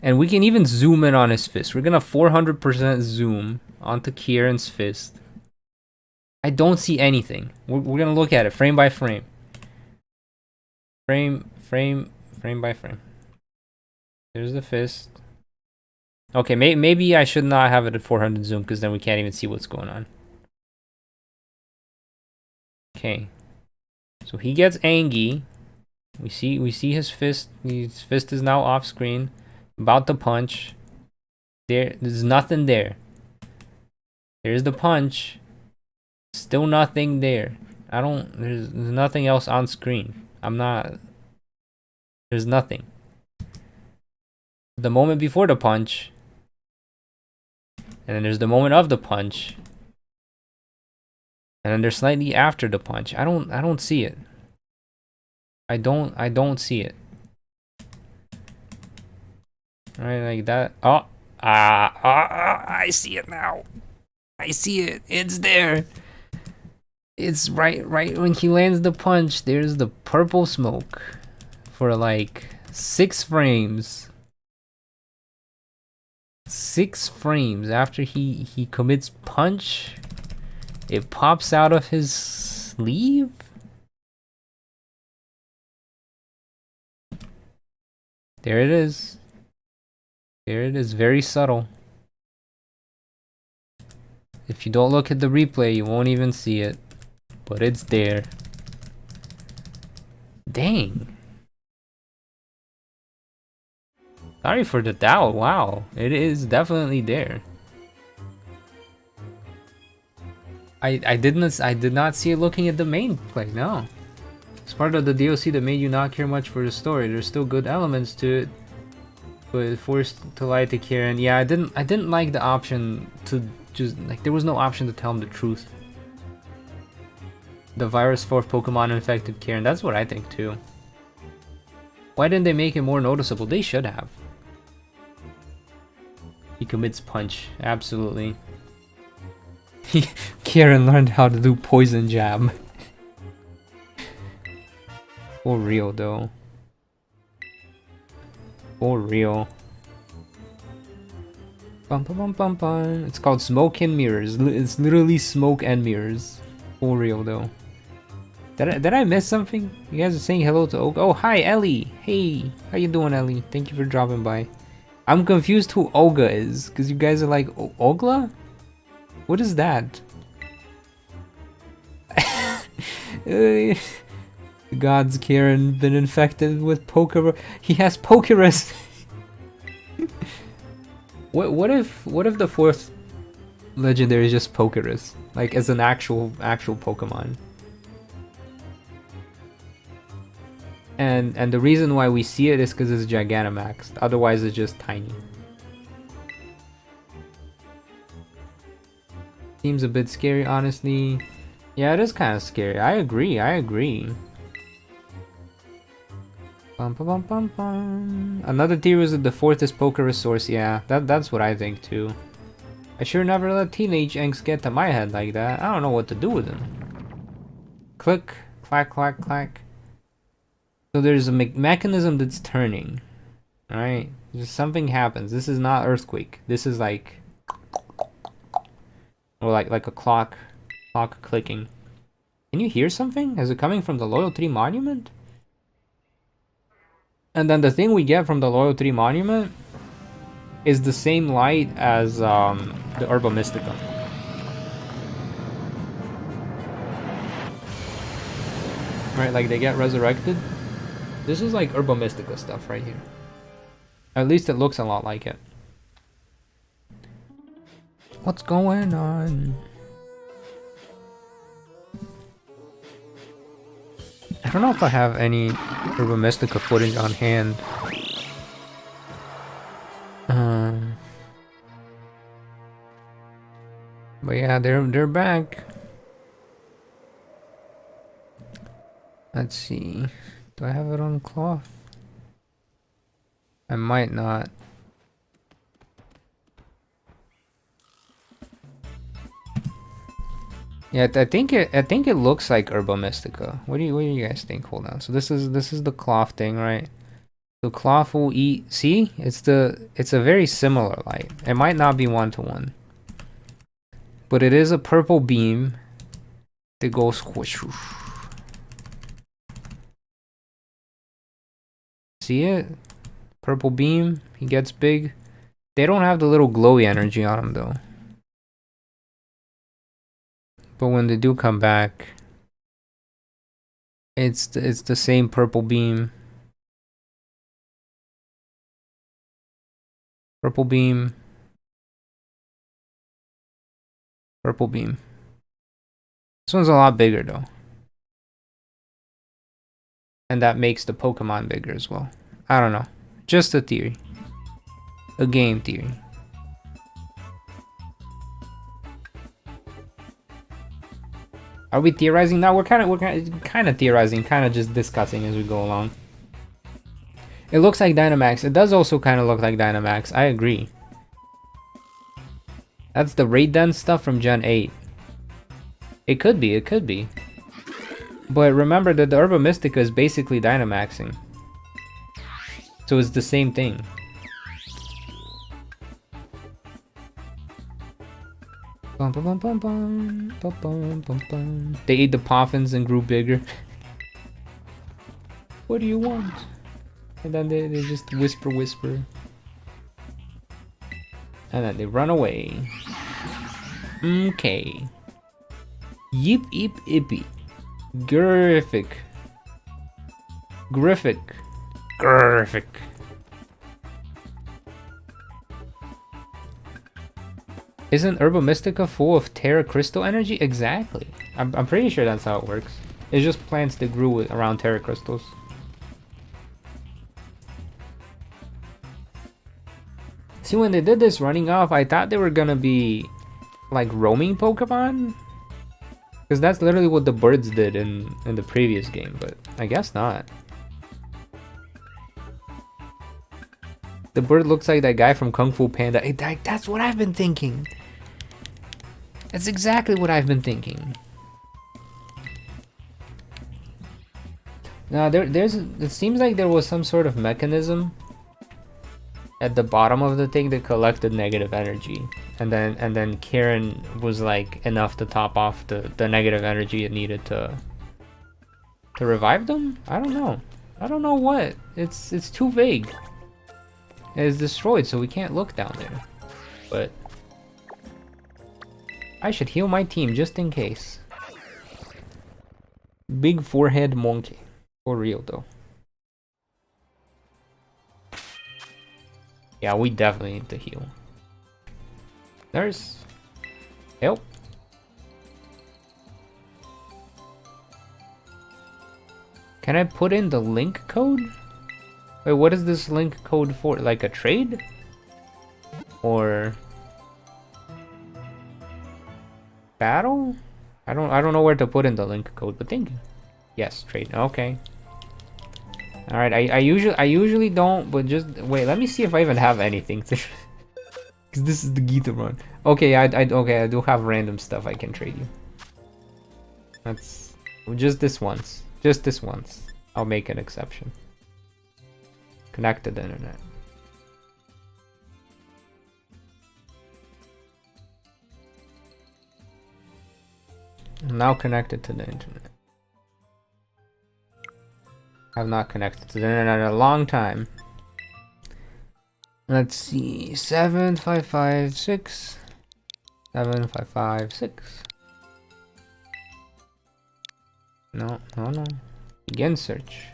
And we can even zoom in on his fist. We're gonna 400% zoom onto Kieran's fist. I don't see anything. We're gonna look at it frame by frame. Frame by frame. There's the fist. Okay, maybe I should not have it at 400 zoom because then we can't even see what's going on. Okay. So he gets angry. We see his fist. His fist is now off screen. About to punch. There's nothing there. There's the punch. Still nothing there. There's nothing else on screen. There's nothing. The moment before the punch. And then there's the moment of the punch. And then there's slightly after the punch. I don't see it. I don't see it. Right, like that. Oh, I see it now. I see it. It's there. It's right when he lands the punch. There's the purple smoke for like 6 frames. 6 frames after he commits punch, it pops out of his sleeve. There it is. There it is, very subtle. If you don't look at the replay, you won't even see it. But it's there. Dang. Sorry for the doubt. Wow. It is definitely there. I did not see it looking at the main play, no. It's part of the DLC that made you not care much for the story. There's still good elements to it. But forced to lie to Kieran. Yeah, I didn't like the option to just like there was no option to tell him the truth. The virus fourth Pokemon infected Kieran. That's what I think too. Why didn't they make it more noticeable? They should have. He commits punch. Absolutely. Kieran learned how to do poison jab. For real though. For real. Bum, bum, bum, bum, bum. It's called Smoke and Mirrors. It's literally smoke and mirrors. For real though. Did I miss something? You guys are saying hello to Olga. Oh, hi Ellie. Hey, how you doing, Ellie? Thank you for dropping by. I'm confused who Olga is, because you guys are like, Ogla? What is that? God's Kieran been infected with Poker. He has Pokerus. What if the fourth legendary is just Pokerus, like as an actual Pokemon? And the reason why we see it is because it's Gigantamax. Otherwise, it's just tiny. Seems a bit scary, honestly. Yeah, it is kind of scary. I agree. Bum, bum, bum, bum, bum. Another theory is that the fourth is Poker source. Yeah, that's what I think too. I sure never let teenage angst get to my head like that. I don't know what to do with them. Click, clack, clack, clack. So there's a mechanism that's turning. Alright? Just something happens. This is not earthquake. This is like... Or like a clock clicking. Can you hear something? Is it coming from the Loyalty Monument? And then the thing we get from the Loyalty Monument is the same light as the Herba Mystica. Right, like they get resurrected. This is like Herba Mystica stuff right here. At least it looks a lot like it. What's going on? I don't know if I have any Herba Mystica footage on hand. But yeah, they're back. Let's see. Do I have it on cloth? I might not. Yeah, I think it looks like Herba Mystica. What do you guys think? Hold on. So this is the cloth thing, right? So cloth will eat. See, it's a very similar light. It might not be one-to-one, but it is a purple beam that goes squish. See it? Purple beam. He gets big. They don't have the little glowy energy on them though. But when they do come back, it's the same purple beam. Purple beam. Purple beam. This one's a lot bigger though. And that makes the Pokemon bigger as well. I don't know. Just a theory. A game theory. Are we theorizing now? We're kind of theorizing, kind of just discussing as we go along. It looks like Dynamax. It does also kind of look like Dynamax. I agree. That's the Raid Den stuff from Gen 8. It could be. But remember that the Herba Mystica is basically Dynamaxing. So it's the same thing. Bum, bum, bum, bum, bum, bum, bum, bum. They ate the poffins and grew bigger. What do you want? And then they just whisper. And then they run away. Okay. Yip yip ippy. Griffic. Isn't Herba Mystica full of Terra Crystal energy? Exactly. I'm pretty sure that's how it works. It's just plants that grew around Terra Crystals. See, when they did this running off, I thought they were gonna be like roaming Pokemon. Because that's literally what the birds did in the previous game, but I guess not. The bird looks like that guy from Kung Fu Panda. Hey, that's what I've been thinking. That's exactly what I've been thinking. Now it seems like there was some sort of mechanism at the bottom of the thing that collected negative energy, and then Kieran was like enough to top off the negative energy it needed to revive them. I don't know what. It's too vague. It's destroyed, so we can't look down there. But I should heal my team just in case. Big forehead monkey. For real though. Yeah, we definitely need to heal. There's help. Can I put in the link code? Wait, what is this link code for? Like a trade? Or battle? I don't know where to put in the link code, but thank you. Yes, trade. Okay. All right. I usually don't, but just wait. Let me see if I even have anything. Because this is the Geeta run. Okay, I do have random stuff I can trade you. That's just this once. Just this once. I'll make an exception. Connect to the internet. I'm now connected to the internet. I've not connected to the internet in a long time. Let's see. 7556. 7556. No. Begin search.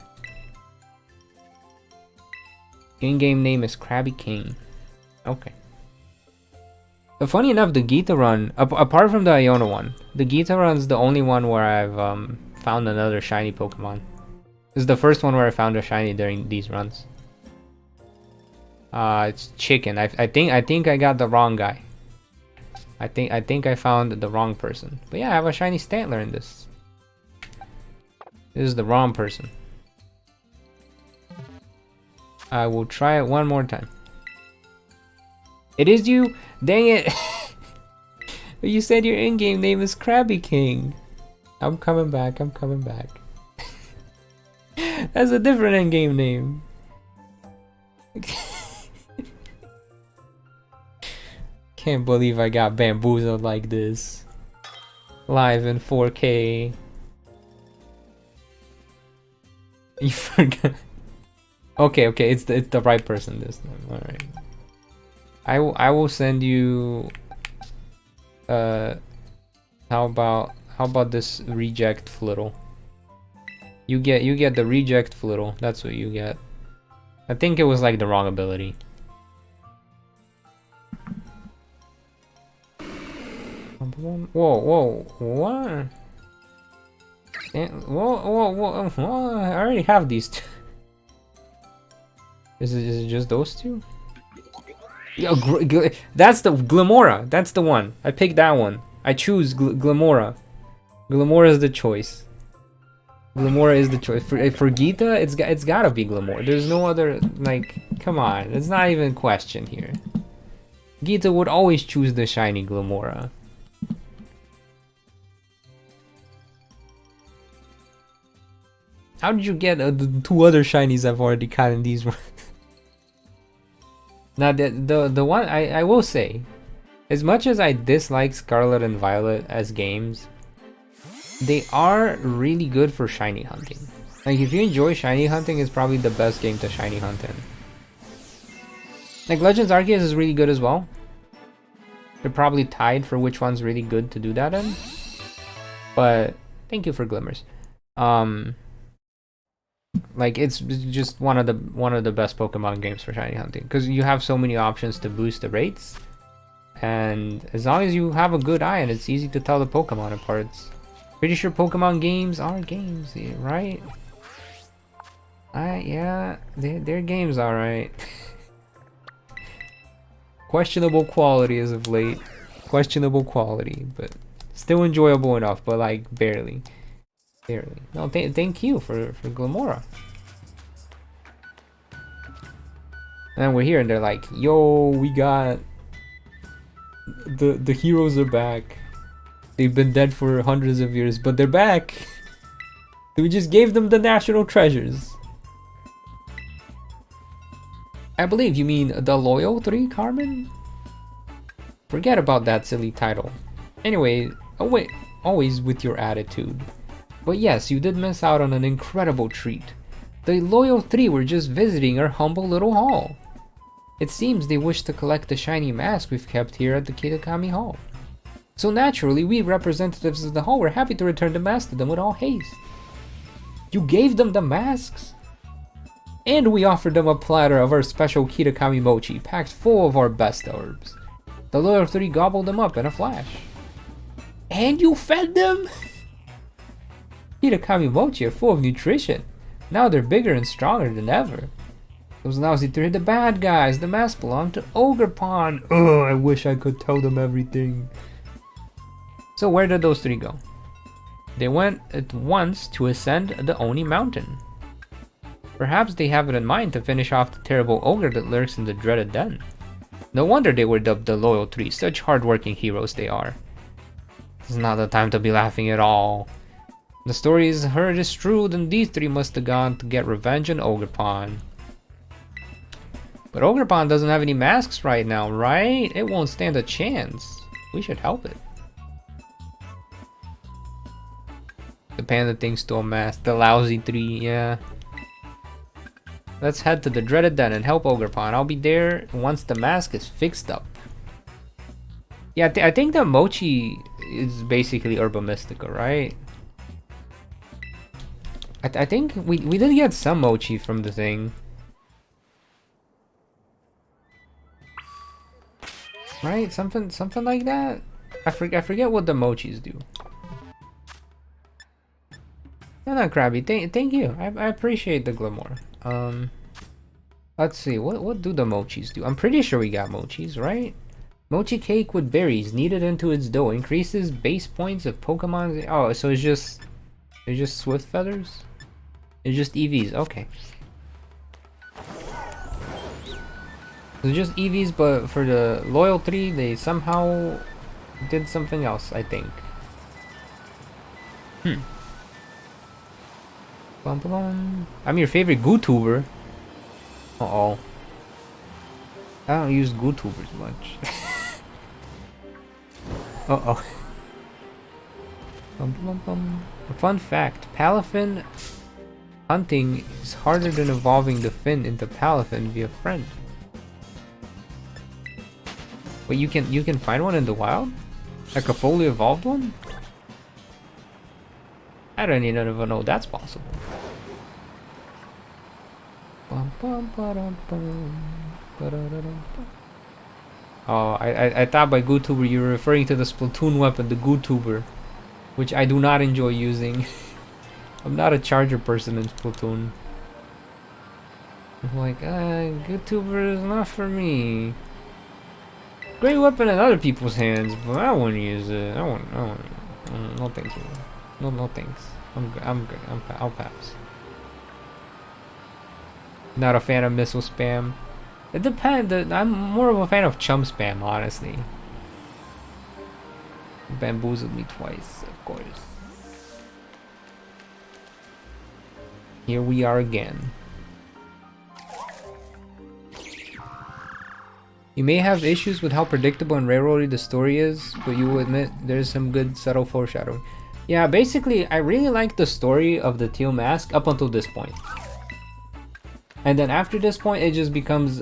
In-game name is Krabby King. Okay. Funny enough, the Geeta run, apart from the Iona one, the Geeta run's the only one where I've found another shiny Pokemon. This is the first one where I found a shiny during these runs. It's chicken. I think I got the wrong guy. I think I found the wrong person. But yeah, I have a shiny Stantler in this. This is the wrong person. I will try it one more time. It is you? Dang it! You said your in-game name is Krabby King. I'm coming back. That's a different in-game name. Can't believe I got bamboozled like this. Live in 4K. You forgot. Okay, it's the right person this time. All right. I will send you. How about this reject Flittle? You get the reject Flittle. That's what you get. I think it was like the wrong ability. Whoa, what? Whoa, I already have these two. Is it just those two? Yeah, that's the Glamora. That's the one. I picked that one. I choose Glamora. Glamora is the choice. Glamora is the choice. For Geeta, it's gotta be Glamora. There's no other, like, come on. It's not even a question here. Geeta would always choose the shiny Glamora. How did you get the two other shinies I've already caught in these ones? Now the one I will say, as much as I dislike Scarlet and Violet as games, they are really good for shiny hunting. Like, if you enjoy shiny hunting, it's probably the best game to shiny hunt in. Like, Legends Arceus is really good as well. They're probably tied for which one's really good to do that in. But thank you for Glimmers. Like, it's just one of the best Pokemon games for shiny hunting, because you have so many options to boost the rates, and as long as you have a good eye, and it's easy to tell the Pokemon apart. Pretty sure Pokemon games are games, right? Yeah, they're games, all right. Questionable quality as of late. Questionable quality, but still enjoyable enough, but like barely. Barely. No, thank you for Glamora. And we're here and they're like, yo, we got the heroes are back. They've been dead for hundreds of years, but they're back. We just gave them the national treasures. I believe you mean the Loyal 3, Carmen? Forget about that silly title. Anyway, always with your attitude. But yes, you did miss out on an incredible treat. The Loyal 3 were just visiting our humble little hall. It seems they wish to collect the shiny mask we've kept here at the Kitakami Hall. So naturally, we representatives of the hall were happy to return the mask to them with all haste. You gave them the masks? And we offered them a platter of our special Kitakami mochi, packed full of our best herbs. The Loyal 3 gobbled them up in a flash. And you fed them? Kitakami mochi are full of nutrition. Now they're bigger and stronger than ever. Those lousy 3 are the bad guys. The mask belonged to Ogerpon. Ugh, I wish I could tell them everything. So where did those 3 go? They went at once to ascend the Oni Mountain. Perhaps they have it in mind to finish off the terrible ogre that lurks in the dreaded den. No wonder they were dubbed the Loyal 3, such hard-working heroes they are. This is not the time to be laughing at all. The story is heard is true, then these 3 must have gone to get revenge on Ogerpon. But Ogerpon doesn't have any masks right now, right? It won't stand a chance. We should help it. The panda thing stole mask. The lousy 3, yeah. Let's head to the dreaded den and help Ogerpon. I'll be there once the mask is fixed up. Yeah, I think that mochi is basically Herba Mystica, right? I think we did get some mochi from the thing. Right? Something like that? I forget what the mochis do. No, Krabby, thank you. I appreciate the glamour. Let's see, what do the mochis do? I'm pretty sure we got mochis, right? Mochi cake with berries kneaded into its dough increases base points of Pokemon. Oh, so it's just Swift Feathers? It's just EVs, okay. It's just EVs, but for the Loyal 3, they somehow did something else, I think. Bum, bum, bum. I'm your favorite GooTuber. Uh-oh. I don't use GooTubers much. Uh-oh. Bum, bum, bum. A fun fact, Palafin hunting is harder than evolving the fin into Palafin via friend. Wait, you can find one in the wild? Like a fully evolved one? I don't even know that's possible. Oh, I thought by GooTuber you were referring to the Splatoon weapon, the GooTuber, which I do not enjoy using. I'm not a charger person in Splatoon. I'm like, GooTuber is not for me. Great weapon in other people's hands, but I wouldn't use it. I wouldn't. No thanks. No thanks. I'm good. I'll pass. Not a fan of missile spam. It depends. I'm more of a fan of chum spam, honestly. Bamboozled me twice, of course. Here we are again. You may have issues with how predictable and railroady the story is, but you will admit there's some good subtle foreshadowing. Yeah, basically, I really like the story of the Teal mask up until this point. And then after this point, it just becomes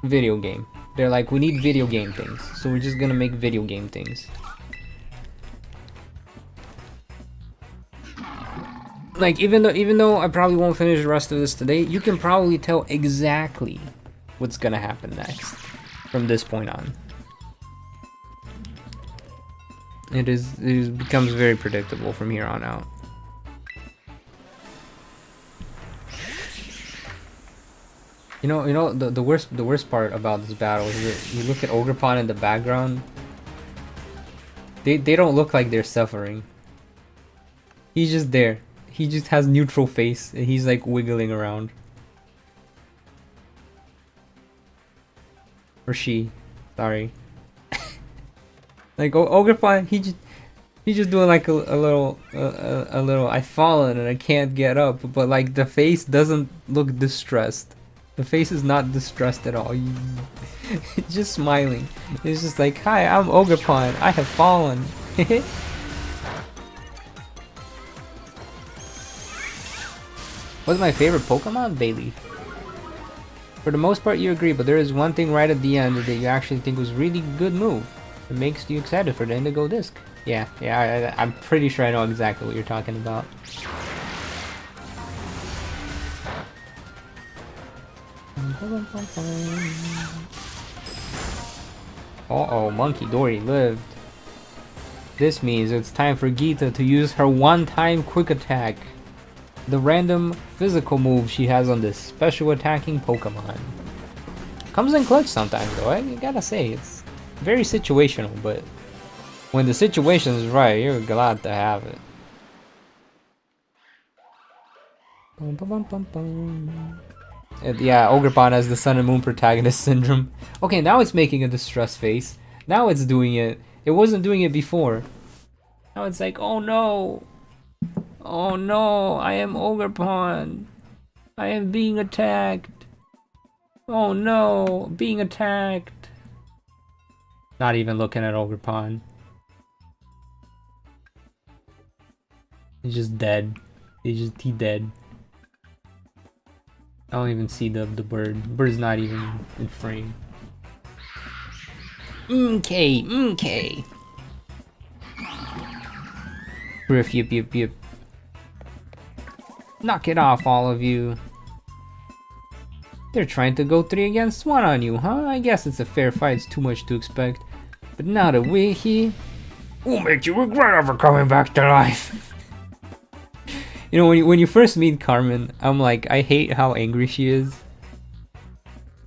video game. They're like, we need video game things, so we're just gonna make video game things. Like, even though I probably won't finish the rest of this today, you can probably tell exactly what's gonna happen next from this point on. It becomes very predictable from here on out. You know the worst part about this battle is that you look at Ogrepon in the background. They don't look like they're suffering. He's just there. He just has neutral face and he's like wiggling around. Or she, sorry. Like Ogrepon, he's just doing like a little I've fallen and I can't get up, but like the face doesn't look distressed. The face is not distressed at all. It's just smiling. It's just like, hi, I'm Ogrepon. I have fallen. What's my favorite Pokemon? Bayleaf. For the most part, you agree, but there is one thing right at the end that you actually think was really good move. It makes you excited for the Indigo Disc. Yeah, I'm pretty sure I know exactly what you're talking about. Uh-oh, Monkey Dory lived. This means it's time for Geeta to use her one-time quick attack. The random physical move she has on this special attacking Pokemon. Comes in clutch sometimes though, I gotta say, it's very situational, but when the situation is right, you're glad to have it. Yeah, Ogrepon has the Sun and Moon protagonist syndrome. Okay, now it's making a distress face. Now it's doing it. It wasn't doing it before. Now it's like, oh no. Oh no, I am Ogrepon. I am being attacked. Oh no, being attacked. Not even looking at Ogrepon. He's just dead. He dead. I don't even see the bird. The bird's not even in frame. Okay. Riff, yip. Knock it off, all of you. They're trying to go 3 against 1 on you, huh? I guess it's a fair fight, it's too much to expect. But now that we're here, we'll make you regret ever coming back to life. You know, when you first meet Carmen, I'm like, I hate how angry she is.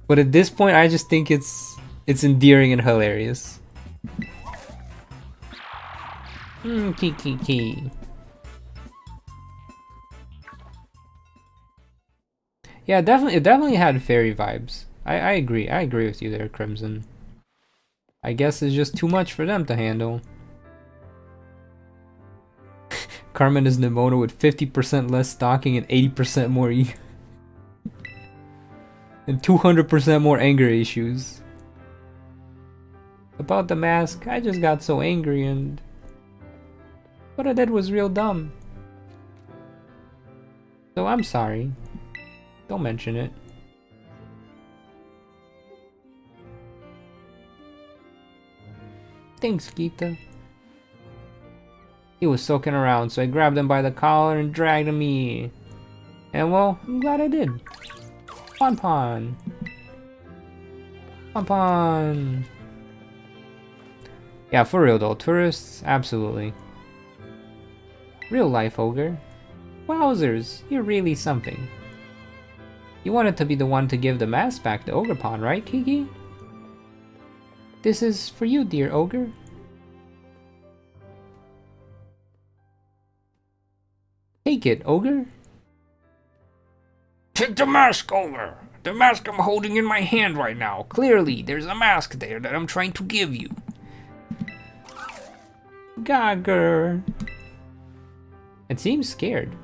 But at this point, I just think it's endearing and hilarious. Key. Yeah, it definitely had fairy vibes. I agree with you there, Crimson. I guess it's just too much for them to handle. Carmen is Nimona with 50% less stalking and 80% more and 200% more anger issues. About the mask, I just got so angry and what I did was real dumb. So I'm sorry. Don't mention it. Thanks, Geeta. He was soaking around, so I grabbed him by the collar and dragged him me. And well, I'm glad I did. Pon. Yeah, for real though, tourists, absolutely. Real life ogre. Wowzers, you're really something. You wanted to be the one to give the mask back to Ogrepon, right, Kiki? This is for you, dear ogre. Take it, ogre. Take the mask, ogre. The mask I'm holding in my hand right now. Clearly, there's a mask there that I'm trying to give you. Gagger. It seems scared.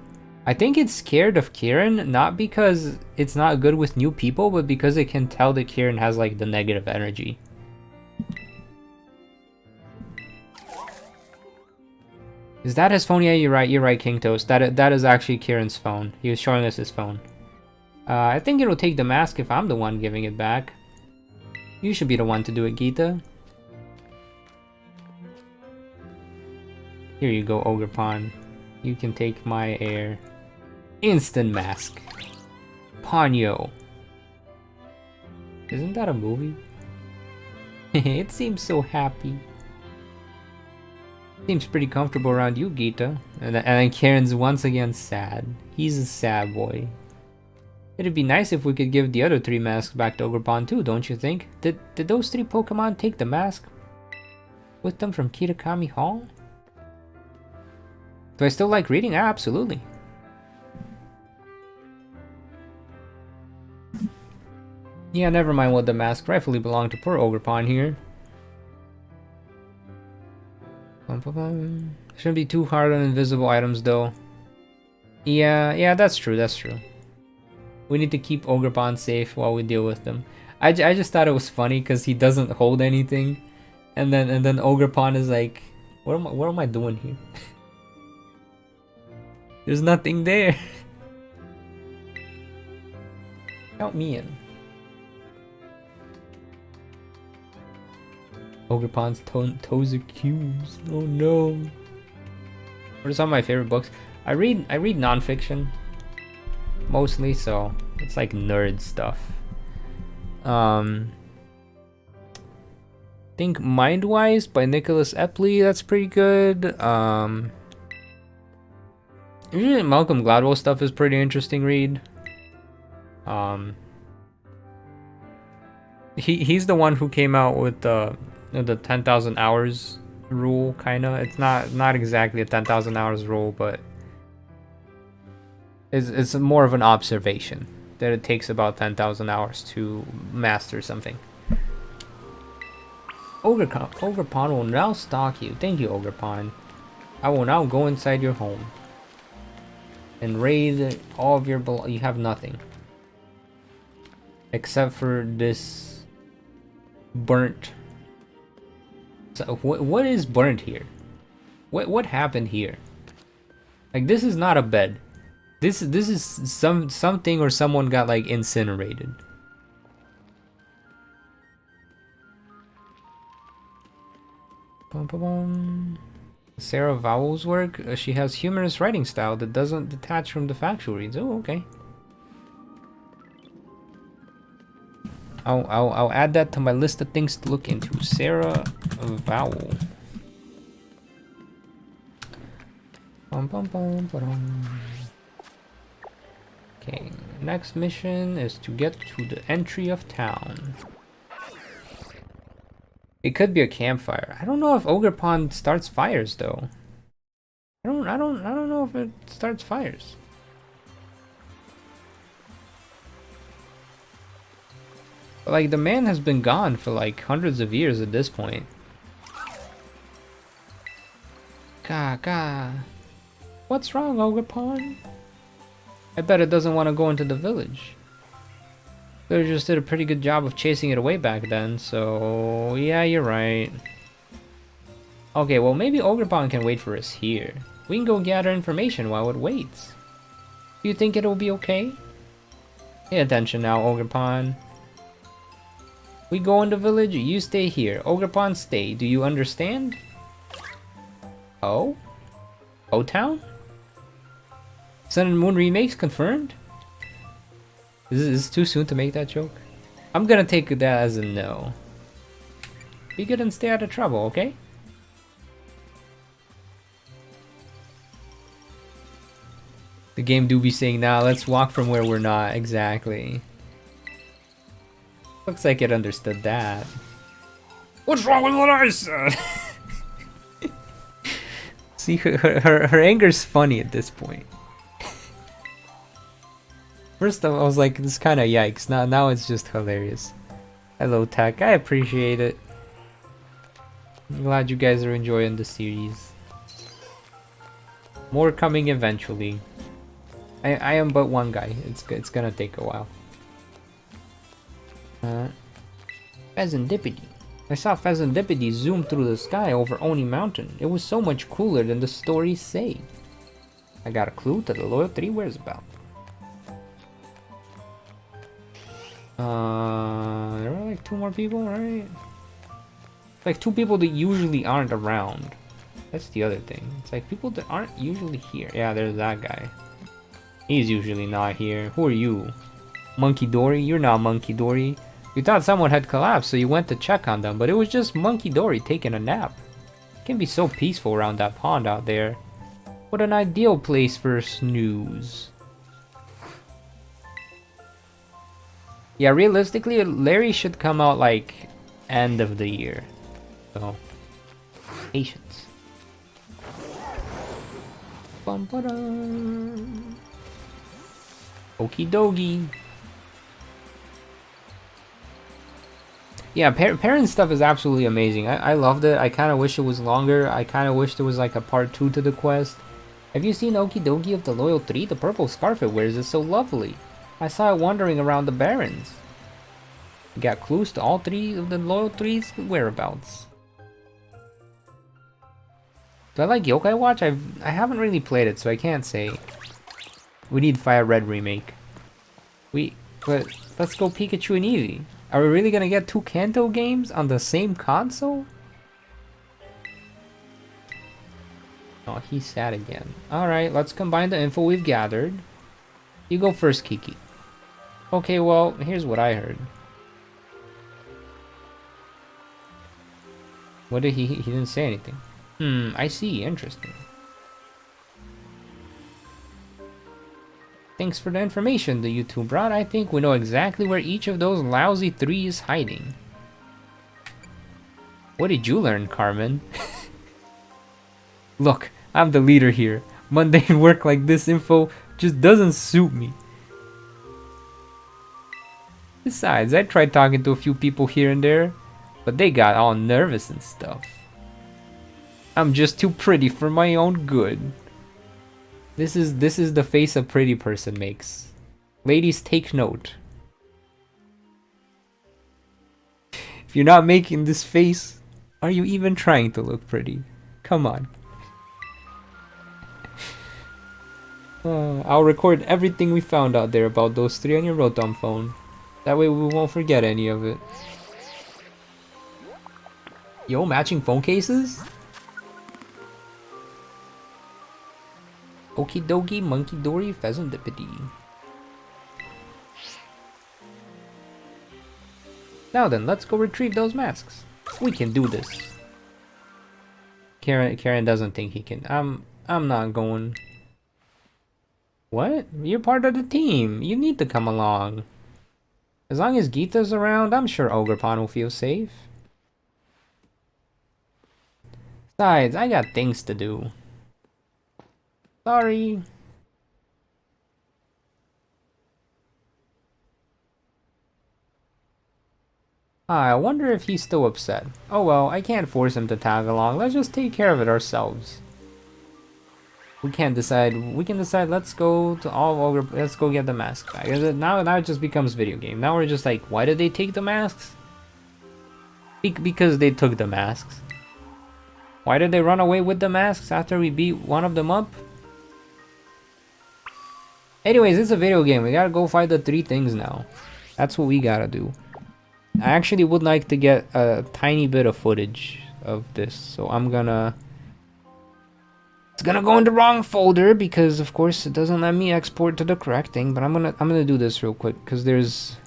I think it's scared of Kieran, not because it's not good with new people, but because it can tell that Kieran has like the negative energy. Is that his phone? Yeah, you're right, King Toast. That is actually Kieran's phone. He was showing us his phone. I think it'll take the mask if I'm the one giving it back. You should be the one to do it, Geeta. Here you go, Ogre Pawn. You can take my air. Instant mask. Ponyo. Isn't that a movie? It seems so happy. Seems pretty comfortable around you, Geeta. And then Karen's once again sad. He's a sad boy. It'd be nice if we could give the other 3 masks back to Ogre Pawn too, don't you think? Did those 3 Pokemon take the mask with them from Kitakami Hall? Do I still like reading? Absolutely. Yeah, never mind what the mask rightfully belonged to poor Ogre Pawn here. Shouldn't be too hard on invisible items though. Yeah, that's true, that's true. We need to keep Ogre Pawn safe while we deal with them. I just thought it was funny because he doesn't hold anything. And then Ogre Pawn is like, what am I doing here? There's nothing there. Count me in. Ogre Pawn's toes are cubes. Oh no. What are some of my favorite books? I read nonfiction mostly, so it's like nerd stuff. Think Mindwise by Nicholas Epley, that's pretty good. Usually Malcolm Gladwell stuff is pretty interesting read. He's the one who came out with the 10,000 hours rule, kinda. It's not exactly a 10,000 hours rule, but it's more of an observation that it takes about 10,000 hours to master something. Ogre Pawn will now stalk you. Thank you, Ogre Pawn. I will now go inside your home and raid all of your you have nothing except for this burnt. So what is burnt here? What happened here? Like, this is not a bed. This is something or someone got like incinerated. Sarah Vowell's work. She has humorous writing style that doesn't detach from the factual reads. Oh, okay. I'll add that to my list of things to look into. Sarah Vowell. Okay, next mission is to get to the entry of town. It could be a campfire. I don't know if Ogre Pawn starts fires though. I don't know if it starts fires. But like, the man has been gone for like hundreds of years at this point. Gaga. What's wrong, Ogre Pawn? I bet it doesn't want to go into the village. They just did a pretty good job of chasing it away back then, so yeah, you're right. Okay, well maybe Ogre Pawn can wait for us here. We can go gather information while it waits. Do you think it'll be okay? Pay attention now, Ogre Pawn. We go in the village, you stay here. Ogre Pawn, stay. Do you understand? Oh? O-Town? Sun and Moon remakes confirmed? Is this too soon to make that joke? I'm gonna take that as a no. Be good and stay out of trouble, okay? The game do be saying, nah, let's walk from where we're not. Exactly. Looks like it understood that. What's wrong with what I said? See, her anger's funny at this point. First I was like, this kind of yikes. Now it's just hilarious. Hello, Tech. I appreciate it. I'm glad you guys are enjoying the series. More coming eventually. I am but one guy. It's gonna take a while. Serendipity. I saw Pheasantipede zoom through the sky over Oni Mountain. It was so much cooler than the stories say. I got a clue to the loyal 3 whereabouts. There were like 2 more people, right? Like 2 people that usually aren't around. That's the other thing. It's like people that aren't usually here. Yeah, there's that guy. He's usually not here. Who are you? Monkey Dory? You're not Monkey Dory. You thought someone had collapsed, so you went to check on them, but it was just Monkey Dory taking a nap. It can be so peaceful around that pond out there. What an ideal place for a snooze. Yeah, realistically, Larry should come out like end of the year. So, patience. Bum ba dum. Okie dokie. Yeah, parent stuff is absolutely amazing. I loved it. I kind of wish it was longer. I kind of wish there was like a part 2 to the quest. Have you seen Okie Dokie of the Loyal 3? The purple scarf it wears is so lovely. I saw it wandering around the barrens. You got clues to all 3 of the Loyal 3's whereabouts. Do I like Yokai Watch? I haven't really played it, so I can't say. We need Fire Red remake. But let's go Pikachu and Eevee. Are we really gonna get 2 Kanto games on the same console? Oh, he's sad again. Alright, let's combine the info we've gathered. You go first, Kiki. Okay, well, here's what I heard. What did he didn't say anything. I see, interesting. Thanks for the information that you two brought. I think we know exactly where each of those lousy 3 is hiding. What did you learn, Carmen? Look, I'm the leader here. Mundane work like this info just doesn't suit me. Besides, I tried talking to a few people here and there, but they got all nervous and stuff. I'm just too pretty for my own good. This is the face a pretty person makes. Ladies, take note. If you're not making this face, are you even trying to look pretty? Come on. I'll record everything we found out there about those 3 on your Rotom phone. That way we won't forget any of it. Yo, matching phone cases? Okie dokie, Monkey Dory, Pheasantipede. Now then, let's go retrieve those masks. We can do this. Karen doesn't think he can. I'm not going. What? You're part of the team. You need to come along. As long as Geeta's around, I'm sure Ogrepon will feel safe. Besides, I got things to do. Sorry. I wonder if he's still upset. Oh well, I can't force him to tag along. Let's just take care of it ourselves. We can decide. Let's go to all Ogre. Let's go get the masks back. Now it just becomes video game. Now we're just like, why did they take the masks? Because they took the masks. Why did they run away with the masks after we beat one of them up? Anyways, it's a video game. We gotta go find the 3 things now. That's what we gotta do. I actually would like to get a tiny bit of footage of this, so I'm gonna... It's gonna go in the wrong folder because, of course, it doesn't let me export to the correct thing. But I'm gonna do this real quick because there's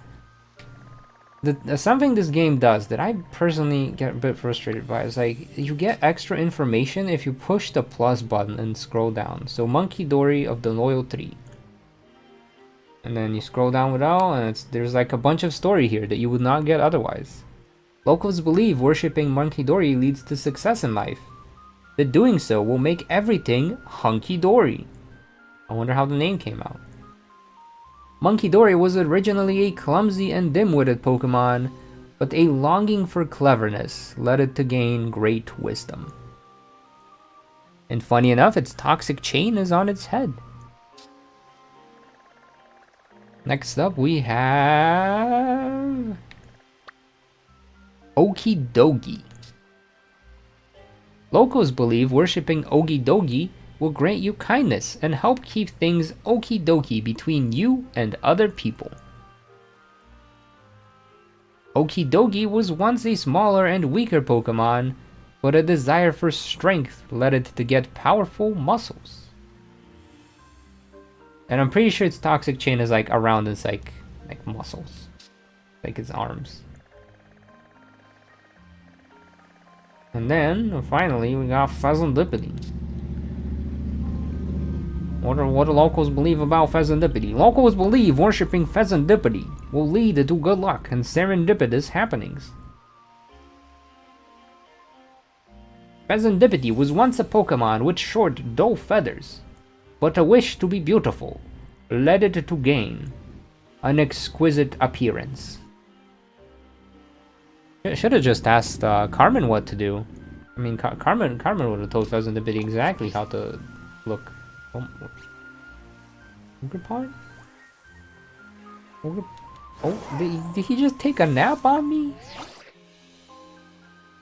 something this game does that I personally get a bit frustrated by. Is like you get extra information if you push the plus button and scroll down. So Monkey Dory of the Loyal 3. And then you scroll down without, and there's like a bunch of story here that you would not get otherwise. Locals believe worshipping Monkey Dory leads to success in life. That doing so will make everything hunky-dory. I wonder how the name came out. Monkey Dory was originally a clumsy and dim-witted Pokemon, but a longing for cleverness led it to gain great wisdom. And funny enough, its toxic chain is on its head. Next up, we have Okie dokie. Locals believe worshipping Okie dokie will grant you kindness and help keep things okie dokie between you and other people. Okie dokie was once a smaller and weaker Pokemon, but a desire for strength led it to get powerful muscles. And I'm pretty sure its toxic chain is like around its like muscles, like its arms. And then finally we got Pheasantipity. What do locals believe about Pheasantipity? Locals believe worshipping Pheasantipity will lead to good luck and serendipitous happenings. Pheasantipity was once a Pokemon with short, dull feathers, but a wish to be beautiful led it to gain an exquisite appearance. Should have just asked Carmen what to do. I mean, Carmen would have told Pheasantipity exactly how to look. Ogre Pond? Oh, did he just take a nap on me?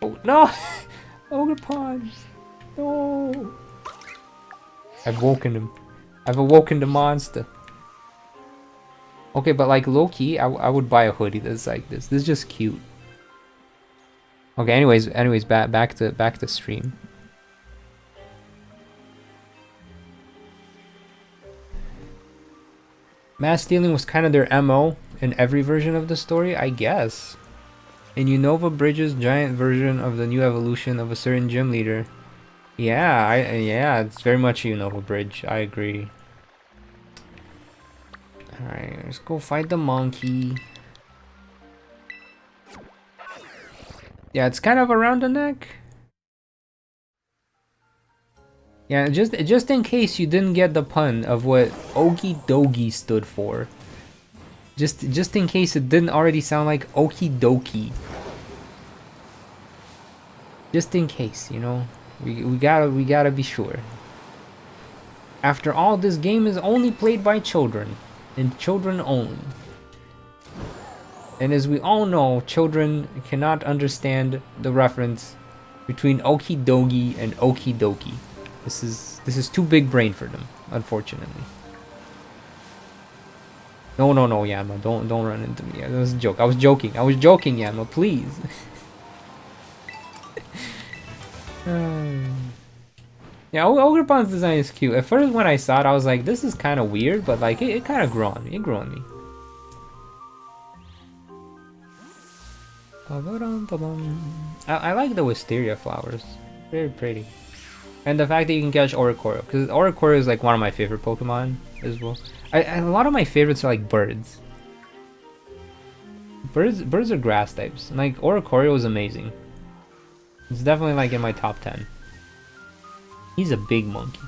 Oh no! Ogre Pond! No! I've woken him. I've awoken the monster. Okay, but like low-key, I would buy a hoodie that's like this. This is just cute. Okay, anyways, back to stream. Mass stealing was kind of their MO in every version of the story, I guess. In Unova Bridge's giant version of the new evolution of a certain gym leader. Yeah, it's very much a Unova Bridge. I agree. Alright, let's go fight the monkey. Yeah, it's kind of around the neck. Yeah, just in case you didn't get the pun of what Okie dokie stood for. Just in case it didn't already sound like Okie dokie. Just in case, you know, we gotta be sure. After all, this game is only played by children, and children only. And as we all know, children cannot understand the reference between Okie dokie and Okie dokie. This is too big brain for them, unfortunately. No, Yanma, don't run into me. That was a joke. I was joking, Yanma, please. Yeah, Ogre Pond's design is cute. At first when I saw it, I was like, this is kind of weird, but like it kind of grew on me. It grew on me. I like the wisteria flowers. Very pretty. And the fact that you can catch Oricorio, because Oricorio is like one of my favorite Pokemon as well. A lot of my favorites are like birds. Birds are grass types. And like Oricorio is amazing. It's definitely like in my top 10. He's a big monkey.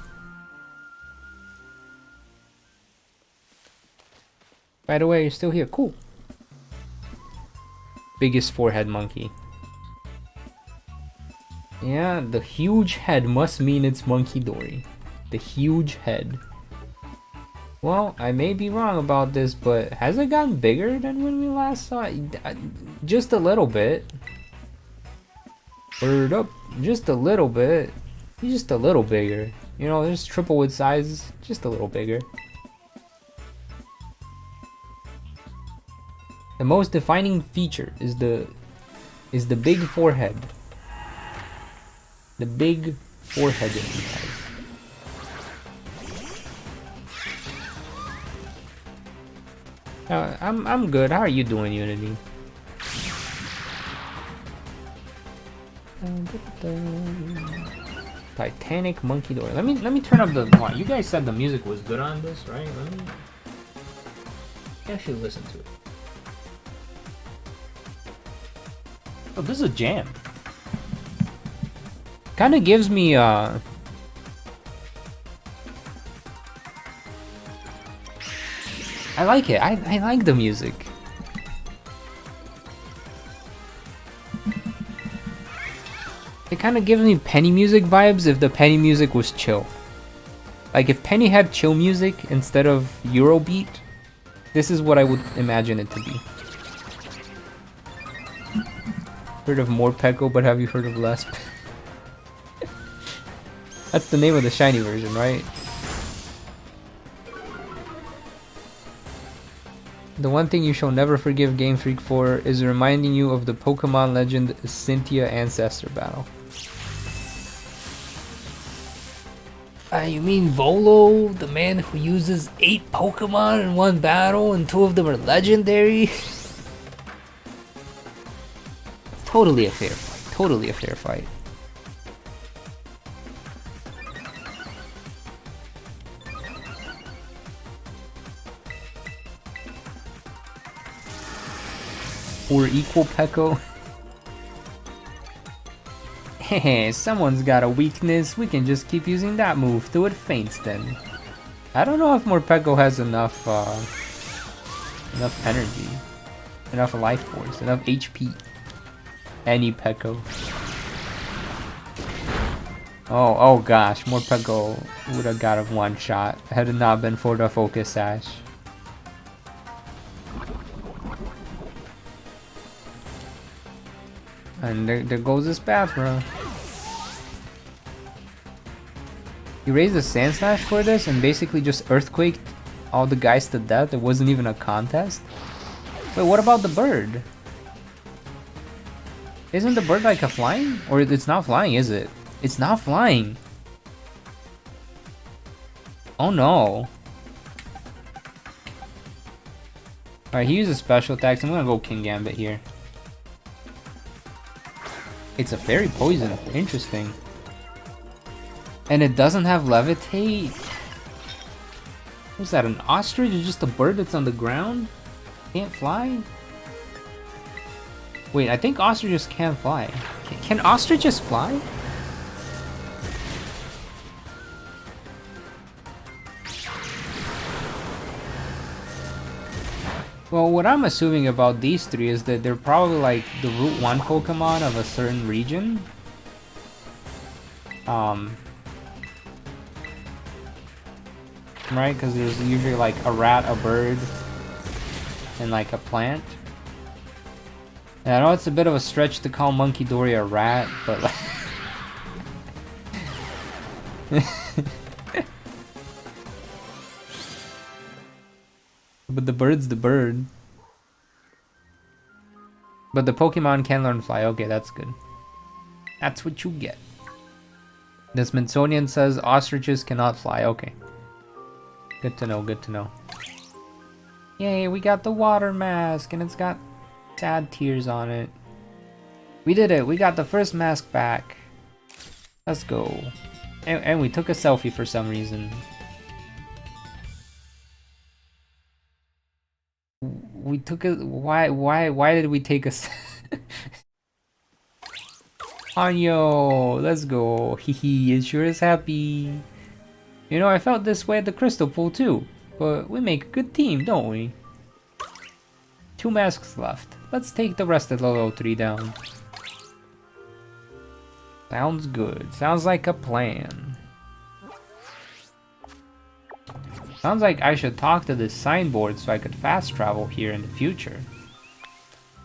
By the way, you're still here. Cool. Biggest forehead monkey. Yeah, the huge head must mean it's Monkey Dory. The huge head. Well, I may be wrong about this, but has it gotten bigger than when we last saw it? Just a little bit. Word up. Just a little bit. He's just a little bigger. You know, there's triple with sizes. Just a little bigger. The most defining feature is the big forehead. The big forehead that he has. I'm good. How are you doing, Unity? Titanic Monkey Door. Let me turn up the. Wow, you guys said the music was good on this, right? Let me actually listen to it. Oh, this is a jam. Kind of gives me I like it. I like the music. It kind of gives me Penny music vibes if the Penny music was chill. Like if Penny had chill music instead of Eurobeat, this is what I would imagine it to be. Heard of more Peko, but have you heard of less? That's the name of the shiny version, right? The one thing you shall never forgive Game Freak for is reminding you of the Pokemon Legend Cynthia Ancestor battle. You mean Volo, the man who uses 8 Pokemon in one battle and 2 of them are legendary? Totally a fair fight. Totally a fair fight. Or equal Peko. Hehe, someone's got a weakness. We can just keep using that move till it faints then. I don't know if Morpeko has enough energy, enough life force, enough HP. Any Peko. Oh gosh, Morpeko would have got a one shot had it not been for the Focus Sash. And there goes his bathroom. He raised a Sand Slash for this and basically just earthquaked all the guys to death. It wasn't even a contest. Wait, what about the bird? Isn't the bird like a flying? Or it's not flying, is it? It's not flying. Oh no. Alright, he uses special attacks. I'm gonna go King Gambit here. It's a fairy poison. Interesting. And it doesn't have levitate? What's that, an ostrich or just a bird that's on the ground? Can't fly? Wait, I think ostriches can fly. Can ostriches fly? Well, what I'm assuming about these three is that they're probably like the Route 1 Pokemon of a certain region. Right? Because there's usually like a rat, a bird, and like a plant. And I know it's a bit of a stretch to call Monkey Dory a rat, but like... But the bird's the bird. But the Pokemon can learn fly. Okay, that's good. That's what you get. The Smithsonian says ostriches cannot fly. Okay. Good to know, good to know. Yay, we got the water mask and it's got sad tears on it. We did it. We got the first mask back. Let's go. And we took a selfie for some reason. We took a why did we take a Hanyo, let's go. Hehe, it sure is happy. You know, I felt this way at the Crystal Pool too, but we make a good team, don't we? 2 masks left. Let's take the rest of the level 3 down. Sounds good. Sounds like a plan. Sounds like I should talk to this signboard so I could fast travel here in the future.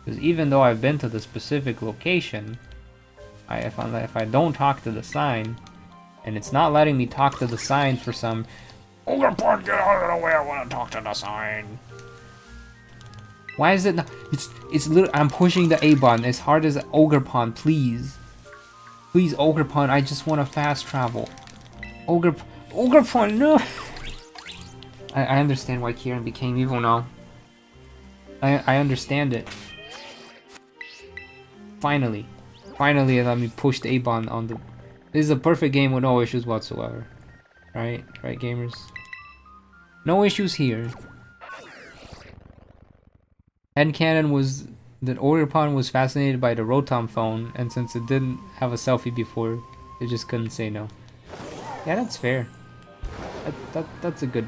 Because even though I've been to the specific location, if I don't talk to the sign, and it's not letting me talk to the sign for some... Ogre Pond, get out of the way, I want to talk to the sign. Why is it not... It's literally... I'm pushing the A button as hard as Ogre Pond, please. Please, Ogre Pond, I just want to fast travel. Ogre Pond, no! I understand why Kieran became evil now. I understand it. Finally. Finally, let me push the A-Bon on the... This is a perfect game with no issues whatsoever. Right? Right, gamers? No issues here. Headcanon was that Oreopon was fascinated by the Rotom phone, and since it didn't have a selfie before, it just couldn't say no. Yeah, that's fair. That's a good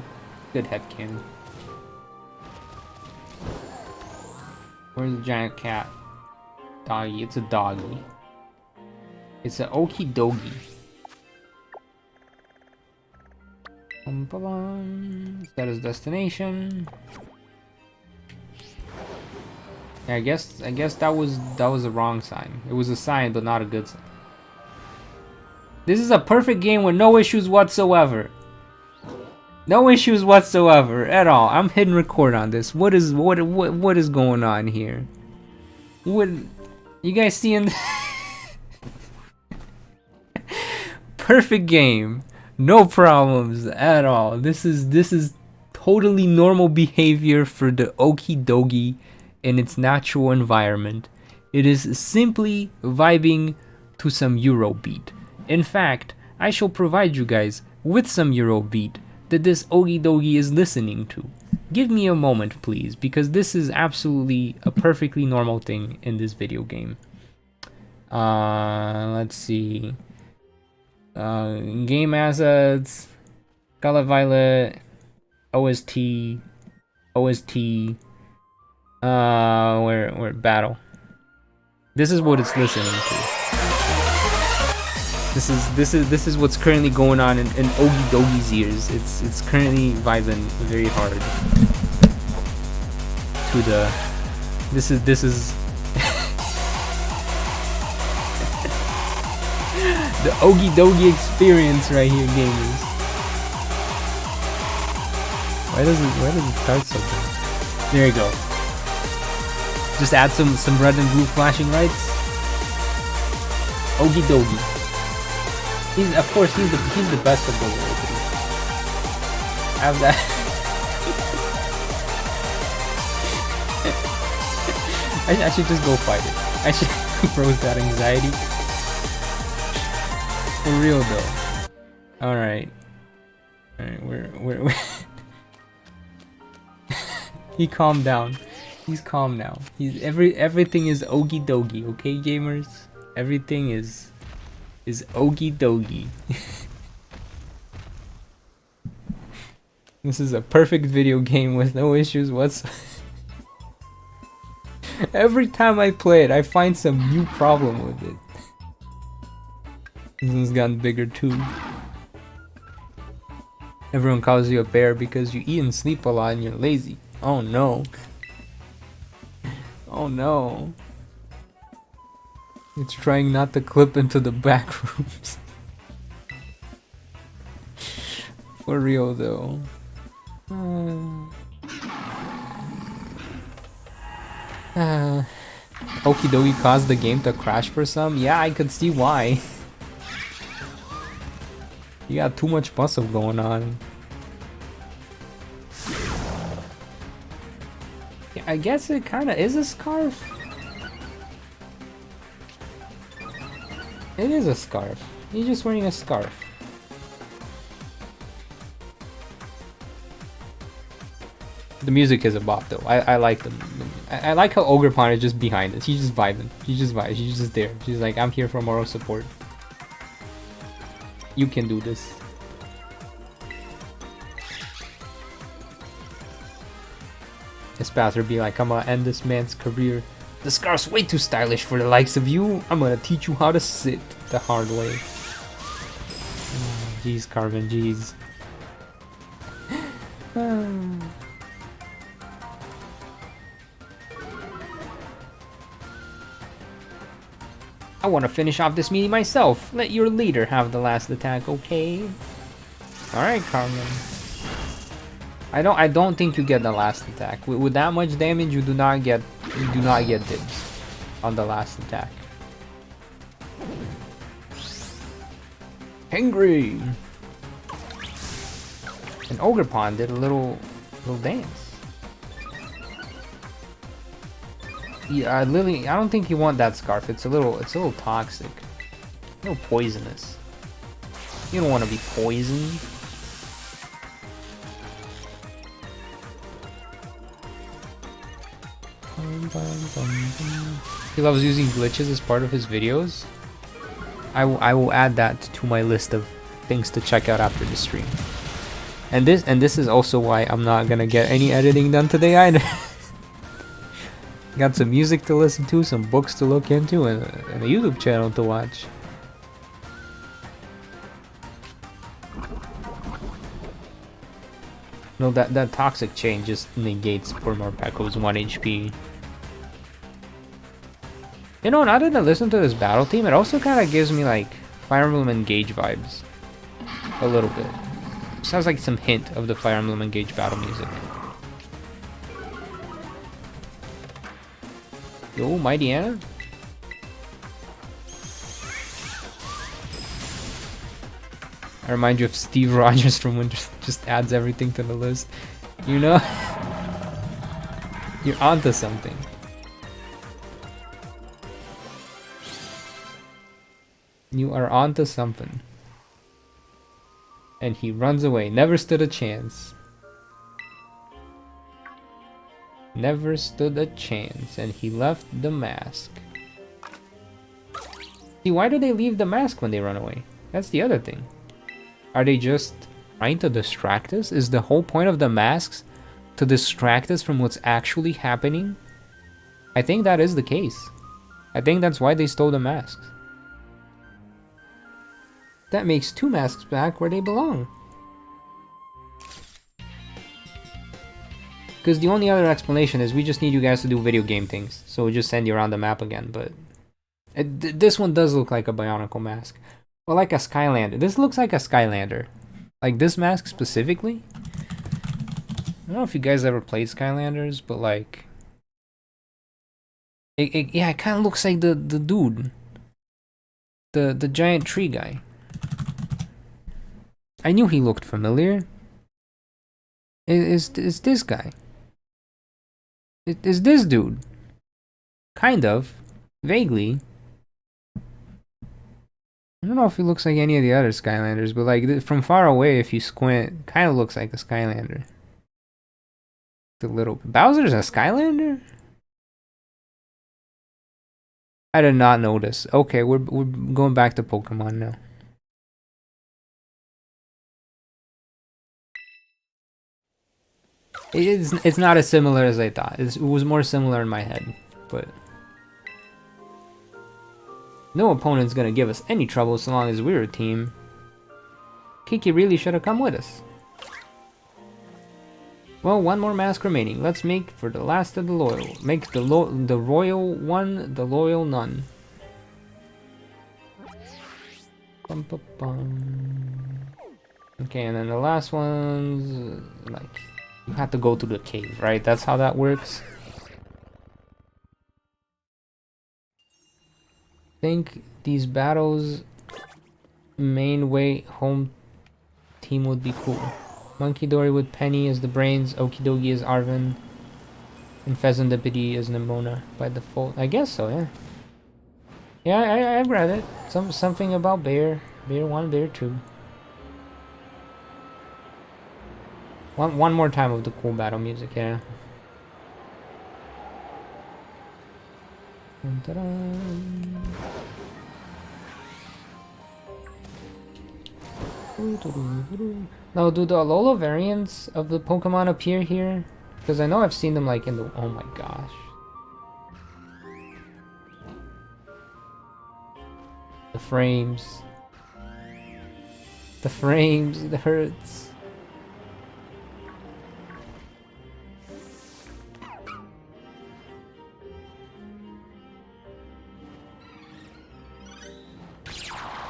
headcanon. Where's the giant cat? Doggy, it's a doggy. It's an okie dogie. Set his destination. I guess that was a wrong sign. It was a sign, but not a good sign. This is a perfect game with no issues whatsoever. No issues whatsoever at all. I'm hitting record on this. What is going on here? What you guys seeing? Perfect game. No problems at all. This is totally normal behavior for the okie dokie in its natural environment. It is simply vibing to some Eurobeat. In fact, I shall provide you guys with some Eurobeat that this okie dokie is listening to. Give me a moment, please, because this is absolutely a perfectly normal thing in this video game. Let's see. Game assets, Scarlet Violet, OST, where battle. This is what it's listening to. This is what's currently going on in Ogie Dogie's ears. It's currently vibing very hard to the. This is. The Ogie Dogie experience right here, gamers. Why does it start so bad? There you go. Just add some red and blue flashing lights. Ogie Dogie. He's the best of the world. Have that. I should just go fight it. I should roast that anxiety. For real though. Alright. We're He calmed down. He's calm now. Everything is ogie dogie, okay, gamers? Everything is ogie dogie. This is a perfect video game with no issues whatsoever. Every time I play it, I find some new problem with it. This one's gotten bigger too. Everyone calls you a bear because you eat and sleep a lot and you're lazy. Oh no. Oh no. It's trying not to clip into the back rooms. For real though. Okie dokie caused the game to crash for some? Yeah, I could see why. You got too much muscle going on. Yeah, I guess it kinda is a scarf. It is a scarf. You're just wearing a scarf. The music is a bop though. I like them. I like how Ogre Pond is just behind us. She's just vibing. She's just vibing. She's just there. She's like, I'm here for moral support. You can do this. Espath would be like, I'm gonna end this man's career. The scarf's way too stylish for the likes of you. I'm gonna teach you how to sit the hard way. Jeez, Carvin, jeez. I want to finish off this meeting myself. Let your leader have the last attack, okay? Alright, Carmen. I don't think you get the last attack. With that much damage, you do not get dibs on the last attack. Angry. And Ogre Pond did a little dance. Yeah, Lily, I don't think you want that scarf. It's a little toxic. A little poisonous. You don't want to be poisoned. He loves using glitches as part of his videos. I will add that to my list of things to check out after the stream. And this is also why I'm not gonna get any editing done today either. Got some music to listen to, some books to look into, and a YouTube channel to watch. No, that toxic chain just negates poor Morpeko's 1 HP. You know, now that I listen to this battle theme, it also kind of gives me like Fire Emblem Engage vibes. A little bit. Sounds like some hint of the Fire Emblem Engage battle music. Yo, Mighty Anna? I remind you of Steve Rogers from when just adds everything to the list. You know? You're onto something. You are onto something. And he runs away. Never stood a chance. Never stood a chance. And he left the mask. See, why do they leave the mask when they run away? That's the other thing. Are they just trying to distract us? Is the whole point of the masks to distract us from what's actually happening? I think that is the case. I think that's why they stole the masks. That makes 2 masks back where they belong. Because the only other explanation is we just need you guys to do video game things. So we'll just send you around the map again, but... this one does look like a Bionicle mask. Or like a Skylander. This looks like a Skylander. Like this mask specifically. I don't know if you guys ever played Skylanders, but like... yeah, it kind of looks like the dude. The giant tree guy. I knew he looked familiar. Is this guy? Is this dude? Kind of. Vaguely. I don't know if he looks like any of the other Skylanders, but like from far away, if you squint, kind of looks like a Skylander. The little Bowser's a Skylander? I did not notice. Okay, we're going back to Pokemon now. It's not as similar as I thought. It was more similar in my head, but no opponent's gonna give us any trouble so long as we're a team. Kiki really should have come with us. Well, 1 more mask remaining. Let's make for the last of the loyal. Make the royal one the loyal none. Bum, bum, bum. Okay, and then the last one's like you have to go to the cave, right? That's how that works. I think these battles main way home team would be cool. Monkey Dory with Penny as the brains, Okidogi as Arvin, and Pheasantipede as Nimona by default. I guess so, yeah. Yeah, I read it. Something about Bear 1, Bear 2. One more time of the cool battle music, yeah. Now, do the Alola variants of the Pokemon appear here? Because I know I've seen them like in the... Oh my gosh. The frames. The frames, it hurts.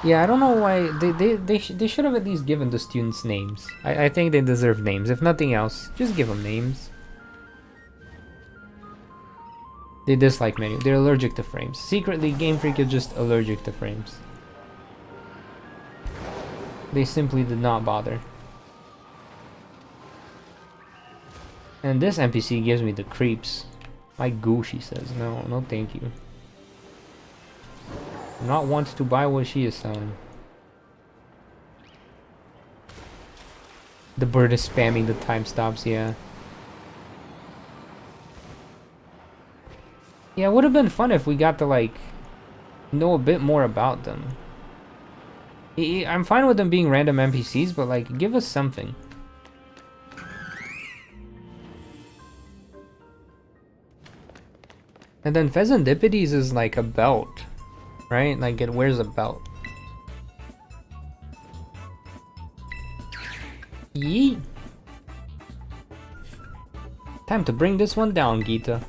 Yeah, I don't know why they should have at least given the students names. I think they deserve names. If nothing else, just give them names. They dislike menu. They're allergic to frames. Secretly, Game Freak is just allergic to frames. They simply did not bother. And this NPC gives me the creeps. My goo, she says. No, no thank you. Not want to buy what she is selling. The bird is spamming the time stops, yeah. Yeah, it would have been fun if we got to, like, know a bit more about them. I'm fine with them being random NPCs, but, like, give us something. And then Pheasantipedes is like a belt. Right? Like it wears a belt. Yeet. Time to bring this one down, Geeta.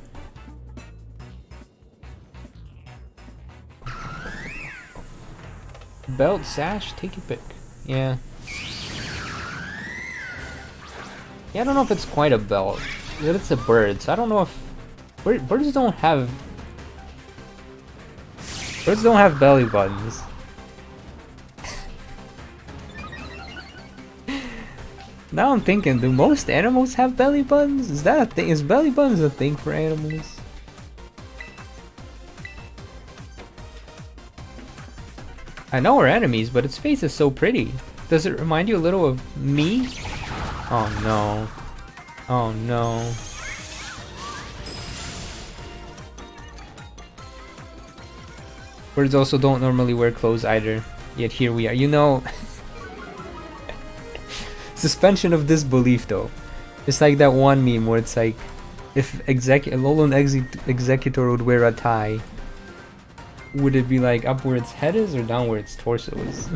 Belt, sash, take your pick. Yeah. Yeah, I don't know if it's quite a belt. But it's a bird, so I don't know if... Birds don't have... Birds don't have belly buttons. Now I'm thinking, do most animals have belly buttons? Is that a thing? Is belly buttons a thing for animals? I know we're enemies, but its face is so pretty. Does it remind you a little of me? Oh no. Oh no. Birds also don't normally wear clothes either. Yet here we are. You know... Suspension of disbelief though. It's like that one meme where it's like, if Lolon Executor would wear a tie, would it be like up where its head is or down where its torso is?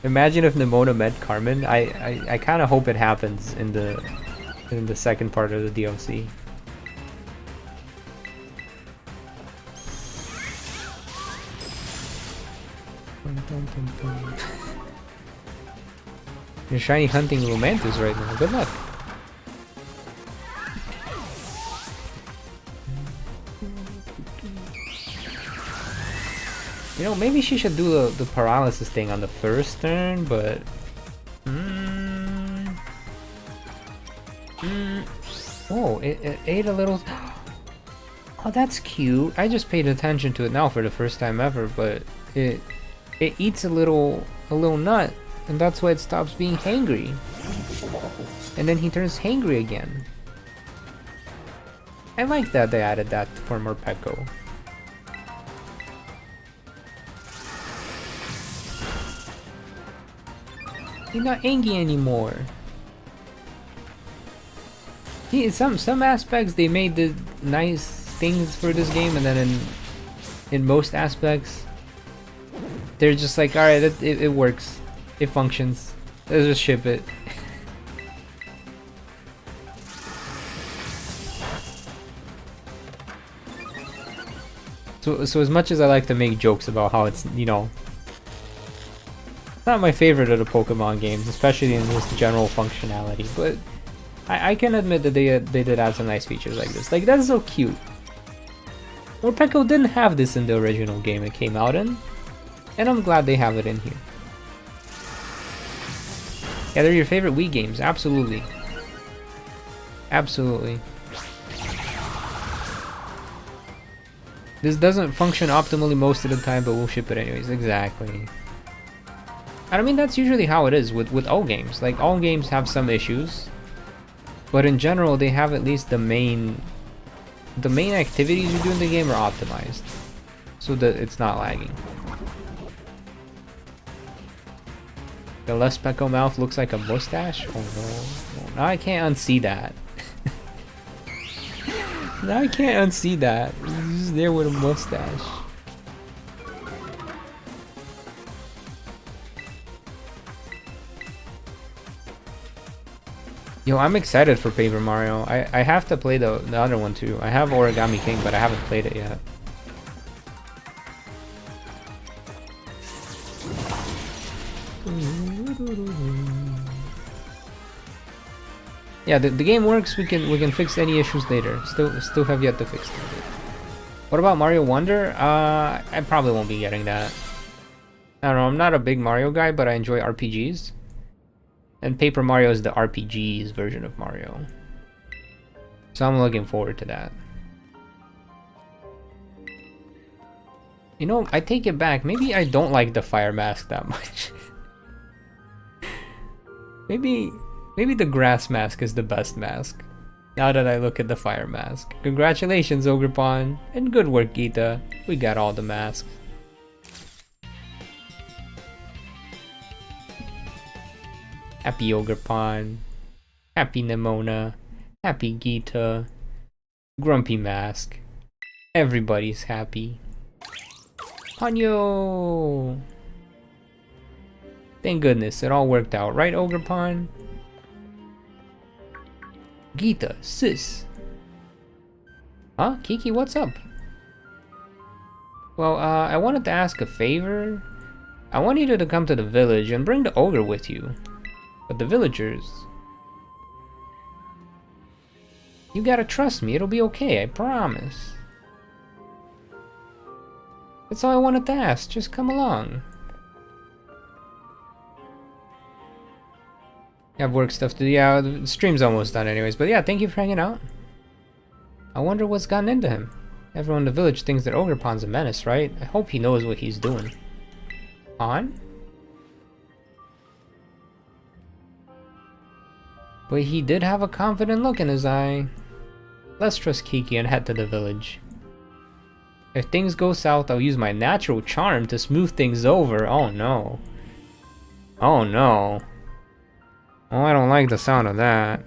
Imagine if Nimona met Carmen. I kind of hope it happens in the second part of the DLC. You're shiny hunting Romantis right now. Good luck. You know, maybe she should do the paralysis thing on the first turn, but... Oh, it ate a little... Oh, that's cute. I just paid attention to it now for the first time ever, but it eats a little nut, and that's why it stops being hangry. And then he turns hangry again. I like that they added that for Morpeko. He's not angry anymore. Some aspects they made the nice things for this game, and then in most aspects they're just like, alright, it works, it functions, let's just ship it. So as much as I like to make jokes about how it's, you know, not my favorite of the Pokemon games, especially in this general functionality, but I can admit that they did add some nice features like this. Like, that's so cute. Morpeko didn't have this in the original game it came out in, and I'm glad they have it in here. Yeah, they're your favorite Wii games, absolutely. Absolutely. This doesn't function optimally most of the time, but we'll ship it anyways. Exactly. I mean, that's usually how it is with all games. Like, all games have some issues, but in general, they have at least the main activities you do in the game are optimized, so that it's not lagging. The left Speckle mouth looks like a mustache? Oh no. Now I can't unsee that. Now I can't unsee that. He's just there with a mustache. Yo, I'm excited for Paper Mario. I have to play the other one too. I have Origami King, but I haven't played it yet. Yeah, the game works. We can fix any issues later. Still have yet to fix it. What about Mario Wonder? I probably won't be getting that. I don't know. I'm not a big Mario guy, but I enjoy RPGs. And Paper Mario is the RPG's version of Mario. So I'm looking forward to that. You know, I take it back. Maybe I don't like the fire mask that much. Maybe the grass mask is the best mask. Now that I look at the fire mask. Congratulations, Ogrepon. And good work, Geeta. We got all the masks. Happy Ogrepon, happy Nimona, happy Geeta, grumpy mask. Everybody's happy. Ponyo! Thank goodness it all worked out, right, Ogrepon? Geeta, sis. Huh? Kiki, what's up? Well, I wanted to ask a favor. I want you to come to the village and bring the ogre with you. But the villagers... You gotta trust me, it'll be okay, I promise. That's all I wanted to ask, just come along. I have work stuff to do. Yeah, the stream's almost done anyways, but yeah, thank you for hanging out. I wonder what's gotten into him. Everyone in the village thinks that Ogre Pond's a menace, right? I hope he knows what he's doing. On? But he did have a confident look in his eye. Let's trust Kiki and head to the village. If things go south, I'll use my natural charm to smooth things over. Oh no. Oh no. Oh, I don't like the sound of that.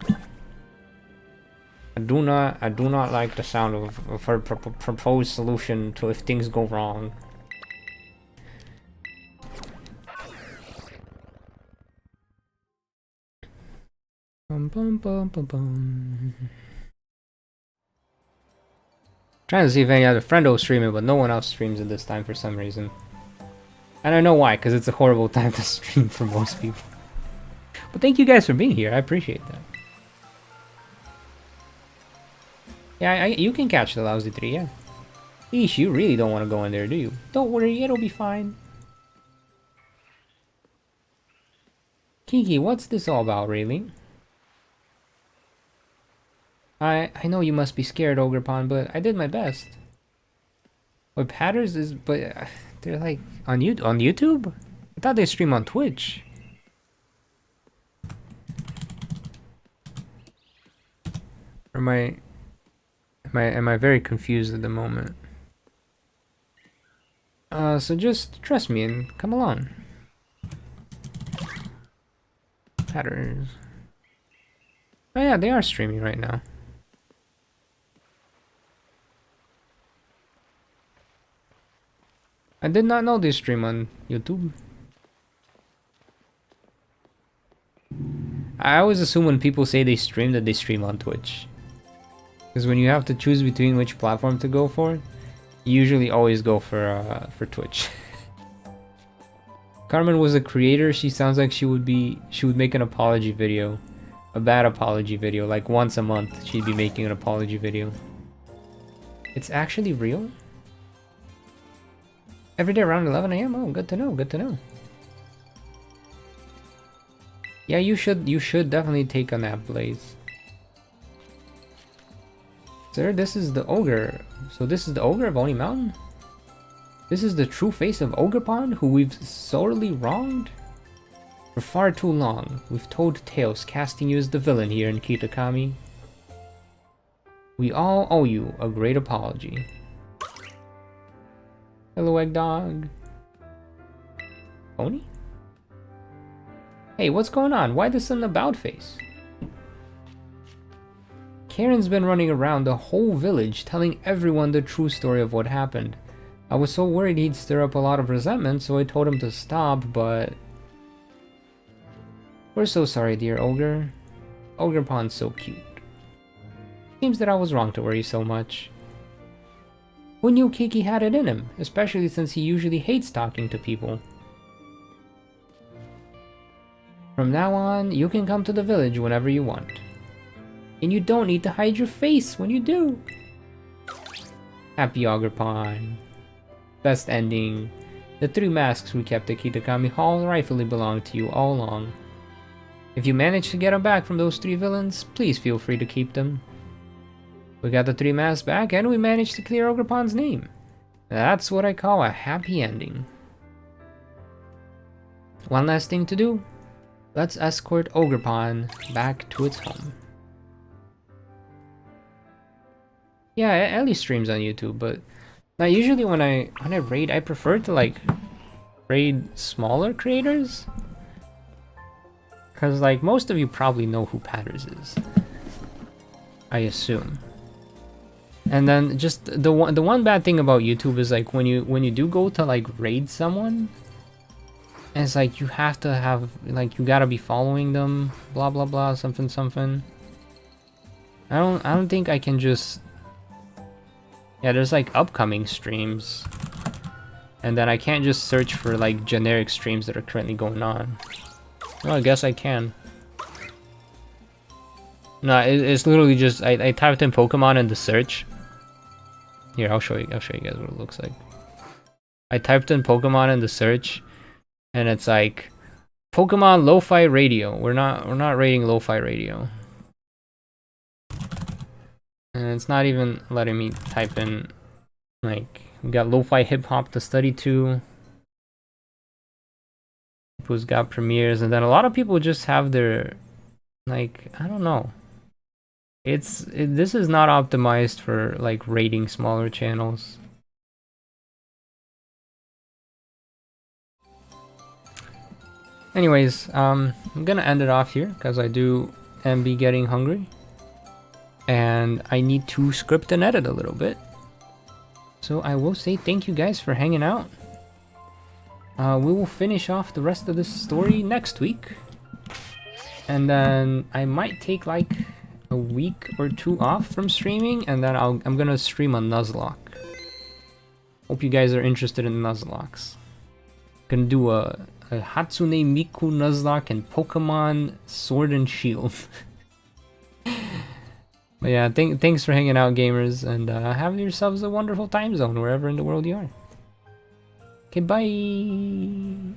I do not like the sound of her proposed solution to if things go wrong. Bum bum bum bum bum. Trying to see if any other friend will stream it, but no one else streams it this time for some reason. And I know why, because it's a horrible time to stream for most people. But thank you guys for being here, I appreciate that. Yeah, you can catch the lousy tree, yeah. Eesh, you really don't want to go in there, do you? Don't worry, it'll be fine. Kiki, what's this all about, really? I know you must be scared, Ogre Pond, but I did my best. What Patters is, but they're like on YouTube? I thought they stream on Twitch. Or am I very confused at the moment? So just trust me and come along. Patterns. Oh yeah, they are streaming right now. I did not know they stream on YouTube. I always assume when people say they stream that they stream on Twitch. Because when you have to choose between which platform to go for, you usually always go for Twitch. Carmen was a creator. She sounds like she would make an apology video. A bad apology video. Like once a month she'd be making an apology video. It's actually real? Every day around 11 AM? Oh, good to know, good to know. Yeah, you should definitely take a nap, Blaze. Sir, this is the ogre. So this is the ogre of Oni Mountain? This is the true face of Ogre Pond, who we've sorely wronged? For far too long, we've told tales casting you as the villain here in Kitakami. We all owe you a great apology. Hello, Egg Dog. Oni? Hey, what's going on? Why this sudden about face? Karen's been running around the whole village telling everyone the true story of what happened. I was so worried he'd stir up a lot of resentment, so I told him to stop, but... We're so sorry, dear Ogre. Ogre Pond's so cute. Seems that I was wrong to worry so much. Who knew Kiki had it in him, especially since he usually hates talking to people? From now on, you can come to the village whenever you want. And you don't need to hide your face when you do. Happy Ogre Pond. Best ending. The 3 masks we kept at Kitakami Hall rightfully belong to you all along. If you manage to get them back from those 3 villains, please feel free to keep them. We got the 3 masks back and we managed to clear Ogre Pond's name. That's what I call a happy ending. One last thing to do. Let's escort Ogre Pond back to its home. Yeah, Ellie streams on YouTube, but now usually when I raid, I prefer to like raid smaller creators. Cause like most of you probably know who Patters is, I assume. And then just the one bad thing about YouTube is like when you do go to like raid someone, and it's like you have to have like you gotta be following them, blah blah blah, something something. I don't think I can just Yeah, there's like upcoming streams. And then I can't just search for like generic streams that are currently going on. Well, I guess I can. No, it's literally just I typed in Pokemon in the search. Here, I'll show you guys what it looks like. I typed in Pokemon in the search, and it's like Pokemon Lo-Fi Radio. We're not rating Lo-Fi Radio. And it's not even letting me type in, like, we got Lo-Fi Hip Hop to study to. People's got premieres, and then a lot of people just have their, like, I don't know. This is not optimized for like rating smaller channels. Anyways, I'm gonna end it off here because I am be getting hungry, and I need to script and edit a little bit. So I will say thank you guys for hanging out. We will finish off the rest of this story next week, and then I might take like a week or two off from streaming, and then I'm gonna stream on Nuzlocke. Hope you guys are interested in Nuzlocks. Gonna do a Hatsune Miku Nuzlocke and Pokemon Sword and Shield. But yeah, thanks for hanging out, gamers, and have yourselves a wonderful time zone wherever in the world you are. Okay, bye!